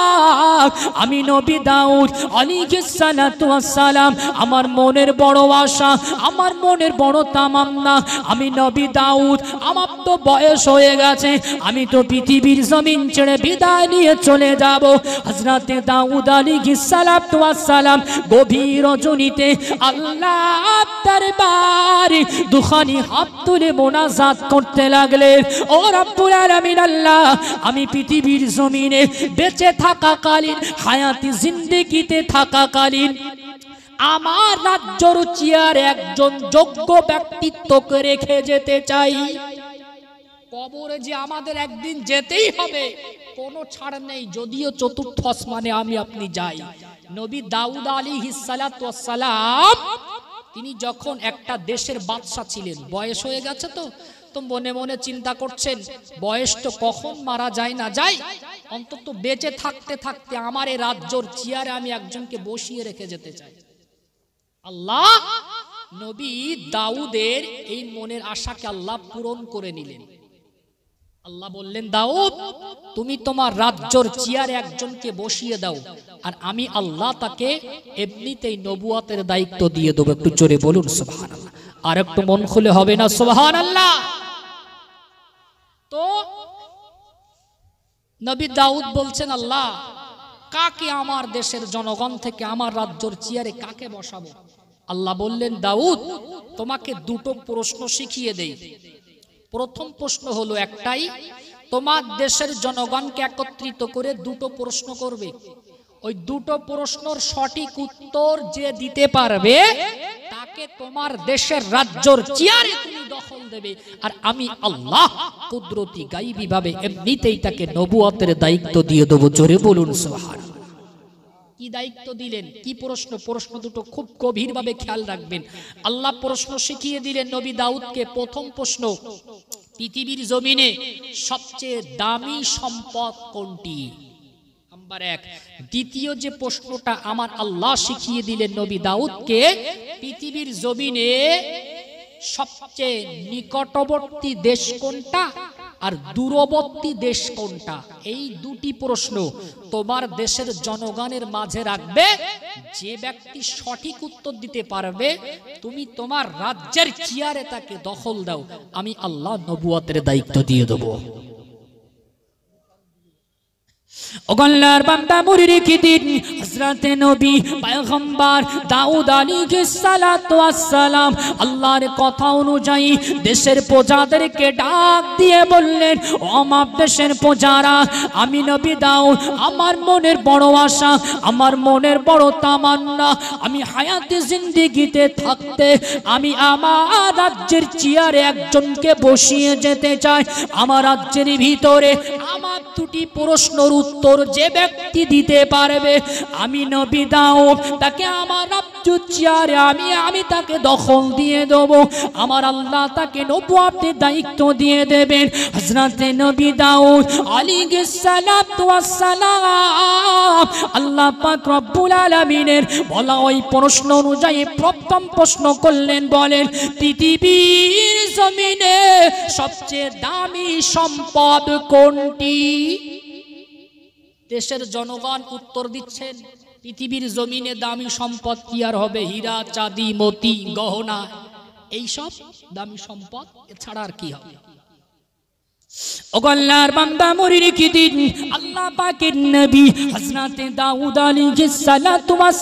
Speaker 2: আমি নবী দাউদ আলাইহিস সালাতু ওয়াস সালাম, আমার মনের বড় আশা, আমার মনের বড় তামান্না, আমি নবী দাউদ, আমার তো বয়স হয়ে গেছে, আমি তো পৃথিবীর জমিন ছেড়ে বিদায় নিয়ে চলে যাব। হযরত দাউদ আলাইহিস সালাতু ওয়াস সালাম গভীর রজনীতে আল্লাহর দরবারে দুখানি হাত তুলে মোনাজাত করতে লাগলেন, ও রব্বুল আলামিন, আল্লাহ, আমি পৃথিবীর জমিনে বেঁচে থাকাকালীন, হায়াতি জিন্দেগিতে থাকাকালীন আমার রাজ্যর চেয়ারে একজন যোগ্য ব্যক্তিত্বকে রেখে যেতে চাই। কবরে যে আমাদের একদিন যেতেই হবে, কোনো ছাড় নেই, যদিও চতুর্থ আসমানে আমি আপনি যাই। নবী দাউদ আলাইহিস সালাতু ওয়াস সালাম তিনি যখন একটা দেশের বাদশা ছিলেন, বয়স হয়ে গেছে, তো মনে মনে চিন্তা করছেন, বয়স তো কখন মারা যায় না যায়, অন্তত বেঁচে থাকতে থাকতে আমার এই রাজ্যর চেয়ারে আমি একজনকে বসিয়ে রেখে যেতে চাই। আল্লাহ নবী দাউদের এই মনের আশাকে আল্লাহ পূরণ করে নিলেন। আল্লাহ বললেন, দাউদ, তুমি তোমার রাজ্যর চেয়ারে একজনকে বসিয়ে দাও, আর আমি আল্লাহ তাকে এমনিতেই নবুয়তের দায়িত্ব দিয়ে দেব। একটু জোরে বলুন সুবহানাল্লাহ, আর একটু মন খুলে হবে না সুবহানাল্লাহ। তো নবী দাউদ বলছেন, আল্লাহ কাকে আমার দেশের জনগণ থেকে আমার রাজ্যের চেয়ারে কাকে বসাবো। আল্লাহ বললেন, দাউদ তোমাকে দুটো প্রশ্ন শিখিয়ে দেই। প্রথম প্রশ্ন হলো একটাই, তোমার দেশের জনগণকে একত্রিত করে দুটো প্রশ্ন করবে। ওই দুটো প্রশ্নের সঠিক উত্তর যে দিতে পারবে তাকে তোমার দেশের রাজ্যের চেয়ারে তুমি দখল দেবে। আর আমি আল্লাহ কুদরতি গায়বী ভাবে এমনিতেই তাকে নবুয়তের দায়িত্ব দিয়ে দেবো। জোরে বলুন সুবহানাল্লাহ। কি দায়িত্ব দিলেন, কি প্রশ্ন? প্রশ্ন দুটো খুব গভীরভাবে খেয়াল রাখবেন। আল্লাহ প্রশ্ন শিখিয়ে দিলেন নবী দাউদকে। প্রথম প্রশ্ন, পৃথিবীর জমিনে সবচেয়ে দামি সম্পদ কোনটি? নাম্বার 1। দ্বিতীয় যে প্রশ্নটা আমার আল্লাহ শিখিয়ে দিলেন নবী দাউদকে, পৃথিবীর জমিনে সবচেয়ে নিকটবর্তী দেশ কোনটা আর দূরবর্তী দেশ কোনটা? এই দুটি প্রশ্ন তোমার দেশের জনগণের মাঝে রাখবে। যে ব্যক্তি সঠিক উত্তর দিতে পারবে তুমি তোমার রাজ্যের চেয়ারে তাকে দখল দাও, আমি আল্লাহ নবুয়তের দায়িত্ব দিয়ে দেবো। ওগল্লার বান্দা মুড়ি রেখে দিন, হযরতে নবী পয়গম্বর দাউদ আলাইহিস সালাতু ওয়াস সালাম আল্লাহর কথা অনুযায়ী দেশের প্রজাদেরকে ডাক দিয়ে বললেন, ও আমার দেশের প্রজারা, আমি নবী দাউদ, আমার মনের বড় আশা, আমার মনের বড় তামান্না, আমি হায়াতে জিন্দেগিতে থাকতে আমি আমার রাজ্যের চেয়ারে একজনকে বসিয়ে যেতে চাই। আমার রাজ্যের ভিতরে আমার দুটি প্রশ্নের উত্তর যে ব্যক্তি দিতে পারবে আমি নবী দাউদ তাকে আমার রাজ্যের চেয়ারে আমি তাকে দখল দিয়ে দেব। আমার আল্লাহ তাকে নবুয়তের দায়িত্ব দিয়ে দেবেন। হযরতে নবী দাউদ আলাইহিস সালাতু ওয়াস সালাম আল্লাহ পাক রব্বুল আলামিনের বলা ওই প্রশ্ন অনুযায়ী প্রথম প্রশ্ন করলেন, বলেন পৃথিবীর জমিনে সবচেয়ে দামি সম্পদ কোনটি? দেশের জনগণ উত্তর দিচ্ছেন, পৃথিবীর জমিনে দামি সম্পদ কি আর হবে? হীরা, চাঁদি, মতি, গহনা, এইসব দামি সম্পদ, এছাড়া আর কি হবে? ওগল্লার বান্দা মুড়ি রেখে দিন, আল্লাহ পাকের নবী হযরতে দাউদ আলাইহিস সালাতু ওয়াস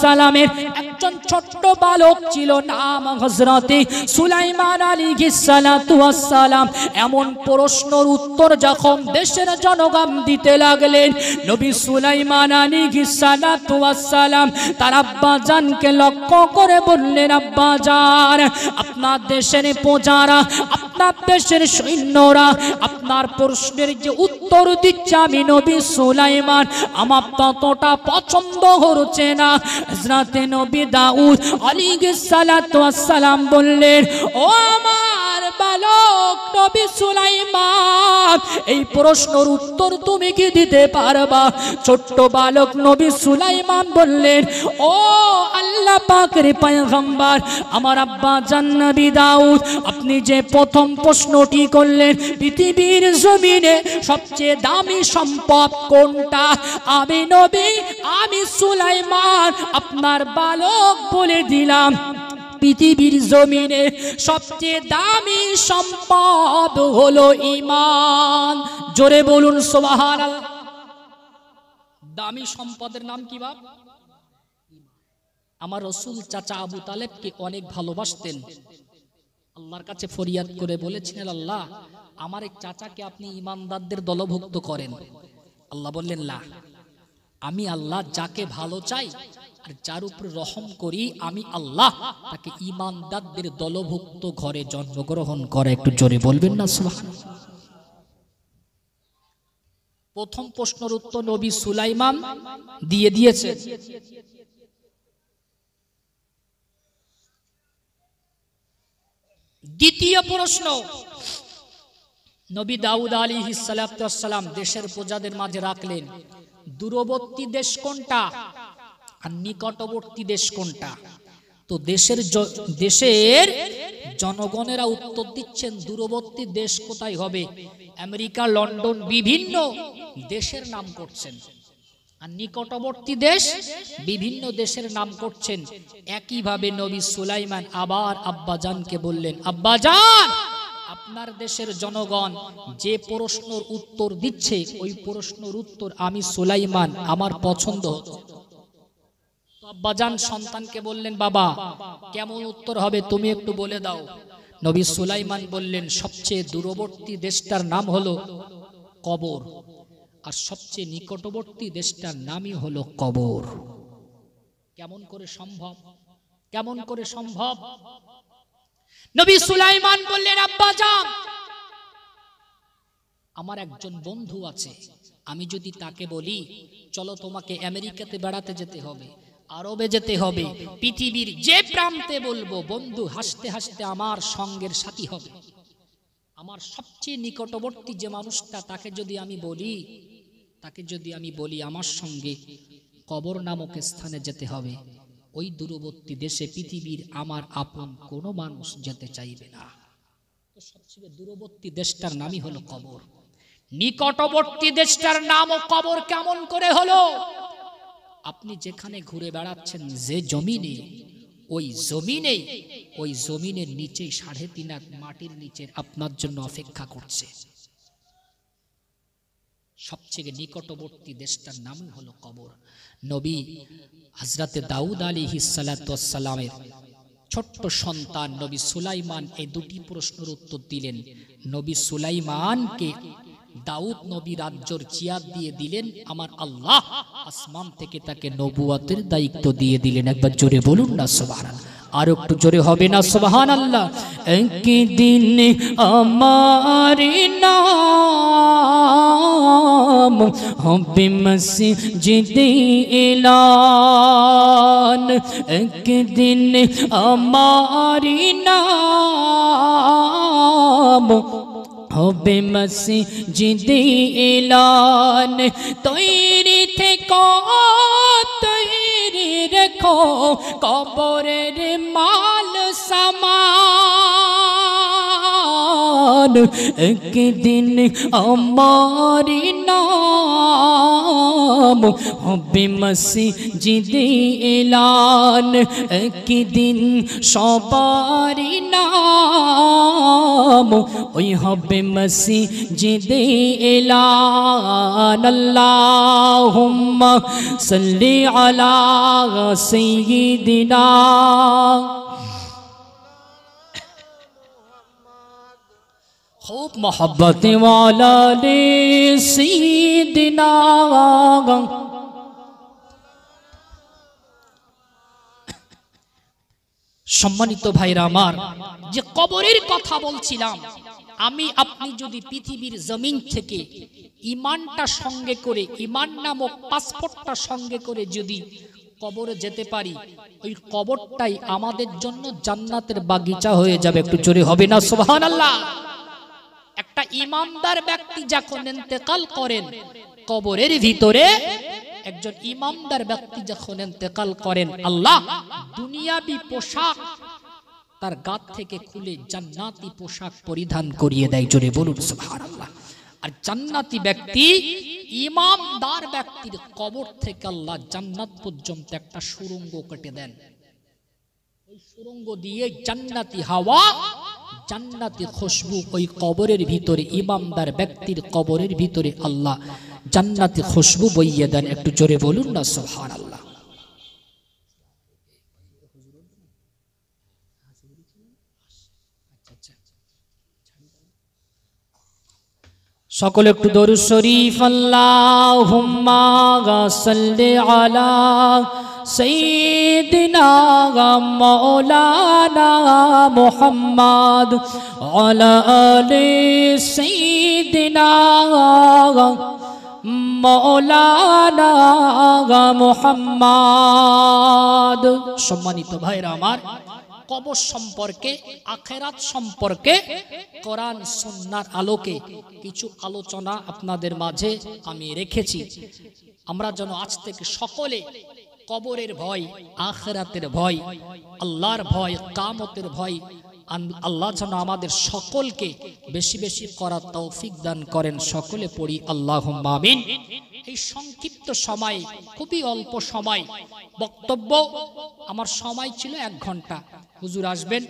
Speaker 2: সালামের একজন ছোট্ট বালক ছিল, নাম হযরতে সুলাইমান আলাইহিস সালাতু ওয়াস সালাম। এমন প্রশ্নের উত্তর যখন দেশের জনগণ দিতে লাগলেন, নবী সুলাইমান আলাইহিস সালাতু ওয়াস সালাম তার আব্বা জানকে লক্ষ্য করে বললেন, আব্বা জান, আপনার দেশের প্রজা, আপনার দেশের সৈন্যরা আপনার প্রশ্নের যে উত্তর দিচ্ছে আমি নবী সুলাইমান আমার ততটা পছন্দ হচ্ছে না। হযরতে নবী দাউদ আলাইহিস সালাতু ওয়াস সালাম বললেন, ও আমার বালক নবী সুলাইমান, এই প্রশ্নের উত্তর তুমি কি দিতে পারবা? ছোট্ট বালক নবী সুলাইমান বললেন, ও আল্লাহ পাকের পয়গম্বর, আমার আব্বা জান নবী দাউদ, আপনি যে প্রথম প্রশ্নটি করলেন পৃথিবীর জমিনে সবচেয়ে দামি সম্পদ কোনটা, আমি নবী, আমি সুলাইমান আপনার বালক বলে দিলাম পৃথিবীর জমিনে সবচেয়ে দামি সম্পদ হলো ঈমান। জোরে বলুন সুবহানাল্লাহ। দামি সম্পদের নাম কি বাপ? আমার রাসূল চাচা আবু তালেবকে অনেক ভালোবাসতেন। আল্লাহর কাছে ফরিয়াদ করে বলেছিলেন, আল্লাহ আমার এক চাচাকে আপনি ঈমানদারদের দলভুক্ত করেন। আল্লাহ বললেন, না, আমি আল্লাহ যাকে ভালো চাই আর যার উপর রহম করি আমি আল্লাহ তাকে ঈমানদারদের দলভুক্ত ঘরে জন্মগ্রহণ করে। একটু জোরে বলবেন না সুবহানাল্লাহ। প্রথম প্রশ্নের উত্তর নবী সুলাইমান দিয়ে দিয়েছে। দ্বিতীয় প্রশ্ন নবী দাউদ আলাইহিস সালাতু ওয়াস সালাম দেশের প্রজাদের মাঝে রাখলেন, দূরবর্তী দেশ কোনটা আর নিকটবর্তী দেশ কোনটা? তো দেশের জনগণেরা উত্তর দিচ্ছেন দূরবর্তী দেশ কোথায় হবে? আমেরিকা, লন্ডন, বিভিন্ন দেশের নাম করছেন। আর নিকটবর্তী দেশ বিভিন্ন দেশের নাম করছেন। একইভাবে নবী সুলাইমান আবার আব্বাজানকে বললেন, আব্বাজান আপনার দেশের জনগণ যে প্রশ্নের উত্তর দিচ্ছে ওই প্রশ্নের উত্তর আমি সুলাইমান আমার পছন্দ হচ্ছে। আব্বাজান সন্তানকে বললেন, বাবা কেমন উত্তর হবে তুমি একটু বলে দাও। নবী সুলাইমান বললেন, সবচেয়ে দূরবর্তী দেশটার নাম হলো কবর, আর সবচেয়ে নিকটবর্তী দেশটার নামই হলো কবর। কেমন করে সম্ভব? কেমন করে সম্ভব? নবী সুলাইমান বললেন, আব্বাজান আমার একজন বন্ধু আছে, আমি যদি তাকে বলি চলো তোমাকে আমেরিকাতে বেড়াতে যেতে হবে, আরবে যেতে হবে, পৃথিবীর যে প্রান্তে বলবো, বন্ধু হাসতে হাসতে আমার সঙ্গের সাথী হবে। আমার সবচেয়ে নিকটবর্তী যে মানুষটা, তাকে যদি আমি বলি আমার সঙ্গে কবর নামক স্থানে যেতে হবে, ওই দূরবর্তী দেশে পৃথিবীর আমার আপন কোনো মানুষ যেতে চাইবে না। তো সবচেয়ে দূরবর্তী দেশটার নামই হলো কবর। নিকটবর্তী দেশটার নামও কবর কেমন করে হলো? আপনি যেখানে ঘুরে বেড়াচ্ছেন, যে জমিনে, ওই জমিনের নিচে 3.5 হাত মাটির নিচে আপনার জন্য অপেক্ষা করছে। সবচেয়ে নিকটবর্তী দেশটার নামই হলো কবর। নবী হযরতে দাউদ আলাইহিস সালাতু ওয়াস সালামের ছোট্ট সন্তান নবী সুলাইমান এই দুটি প্রশ্নের উত্তর দিলেন। নবী সুলাইমানকে দাউদ নবী রাজ্যর চেয়ার দিয়ে দিলেন, আমার আল্লাহ আসমান থেকে তাকে নবুয়তের দায়িত্ব দিয়ে দিলেন। একবার জোরে বলুন না সুবহানাল্লাহ। আর একটু জোরে হবে না সুবহানাল্লাহ। একদিন আমার নাম হবে মসজিদে এলান, একদিন আমার নাম হবে মসজিদে এলান। তৈরি থেকো, তৈরি রেখো কবরের মাল সামান, একদিন আমার নাম হবে মসজিদে এলান, একদিন সবার নাম ওই হবে মসজিদে এলান। আল্লাহুম্মা সাল্লি আলা সাইয়্যিদিনা খুব মোহব্বত ওয়ালা রে সাইয়্যিদিনা। সম্মানিত ভাইরা আমার, যে কবরের কথা বলছিলাম, আমি আপনি যদি পৃথিবীর জমিন থেকে ঈমানটা সঙ্গে করে, ঈমান নামক পাসপোর্টটা সঙ্গে করে যদি কবরে যেতে পারি, ওই কবরটাই আমাদের জন্য জান্নাতের বাগিচা হয়ে যাবে। একটু জোরে হবে না সুবহানাল্লাহ। একটা ঈমানদার ব্যক্তি যখন ইন্তেকাল করেন কবরের ভিতরে, একজন ঈমানদার ব্যক্তি যখন ইন্তেকাল করেন, আল্লাহ দুনিয়াবি পোশাক তার গা থেকে খুলে জান্নাতি পোশাক পরিধান করিয়ে দেয়। জোরে বলুন সুবহানাল্লাহ। আর জান্নাতি ব্যক্তি, ঈমানদার ব্যক্তির কবর থেকে আল্লাহ জান্নাত পর্যন্ত একটা সুড়ঙ্গ কেটে দেন। ওই সুড়ঙ্গ দিয়ে জান্নাতি হাওয়া, জান্নাতি খুশবু ওই কবরের ভিতরে, ঈমানদার ব্যক্তির কবরের ভিতরে আল্লাহ জান্নাতি খুশবু বইয়ে দেন। একটু জোরে বলুন না সুবহানাল্লাহ। সকলে একটু দরুদ শরীফ। আল্লাহুম্মা সাল্লি আলা সাইয়্যিদিনা মাওলানা মুহাম্মদ আলা আলি সাইয়্যিদিনা মাওলানা মুহাম্মদ। সম্মানিত ভাইরা আমার, কবর সম্পর্কে, আখিরাত সম্পর্কে কোরআন সুন্নাহর আলোকে কিছু আলোচনা আপনাদের মাঝে আমি রেখেছি। আমরা যেন আজ থেকে সকলে কবরের ভয়, আখিরাতের ভয়, আল্লাহর ভয়, কিয়ামতের ভয়, আল্লাহ যেন আমাদের সকলকে বেশি বেশি করার তৌফিক দান করেন। সকলে পড়ি আল্লাহুম্মা আমিন। এই সংক্ষিপ্ত সময়, খুবই অল্প সময় বক্তব্য, আমার সময় ছিল 1 ঘন্টা। হুজুর আসবেন,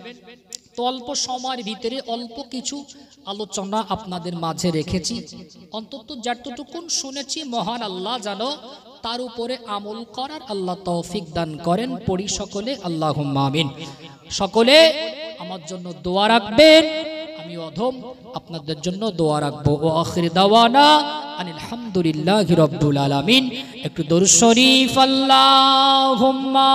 Speaker 2: তো অল্প সময়ের ভিতরে অল্প কিছু আলোচনা আপনাদের মাঝে রেখেছি। অন্তত যতটুকুন শুনেছি মহান আল্লাহ জানো তার উপরে আমল করার আল্লাহ তৌফিক দান করেন। পড়ি সকলে আল্লাহুম্মা আমিন। সকলে আমার জন্য দোয়া রাখবেন, আমি অধম আপনাদের জন্য দোয়া রাখবো। ও আখির দাওয়ানা আনিল হামদুলিল্লাহি রাব্বিল আলামিন। একটু দরুদ শরীফ আল্লাহুম্মা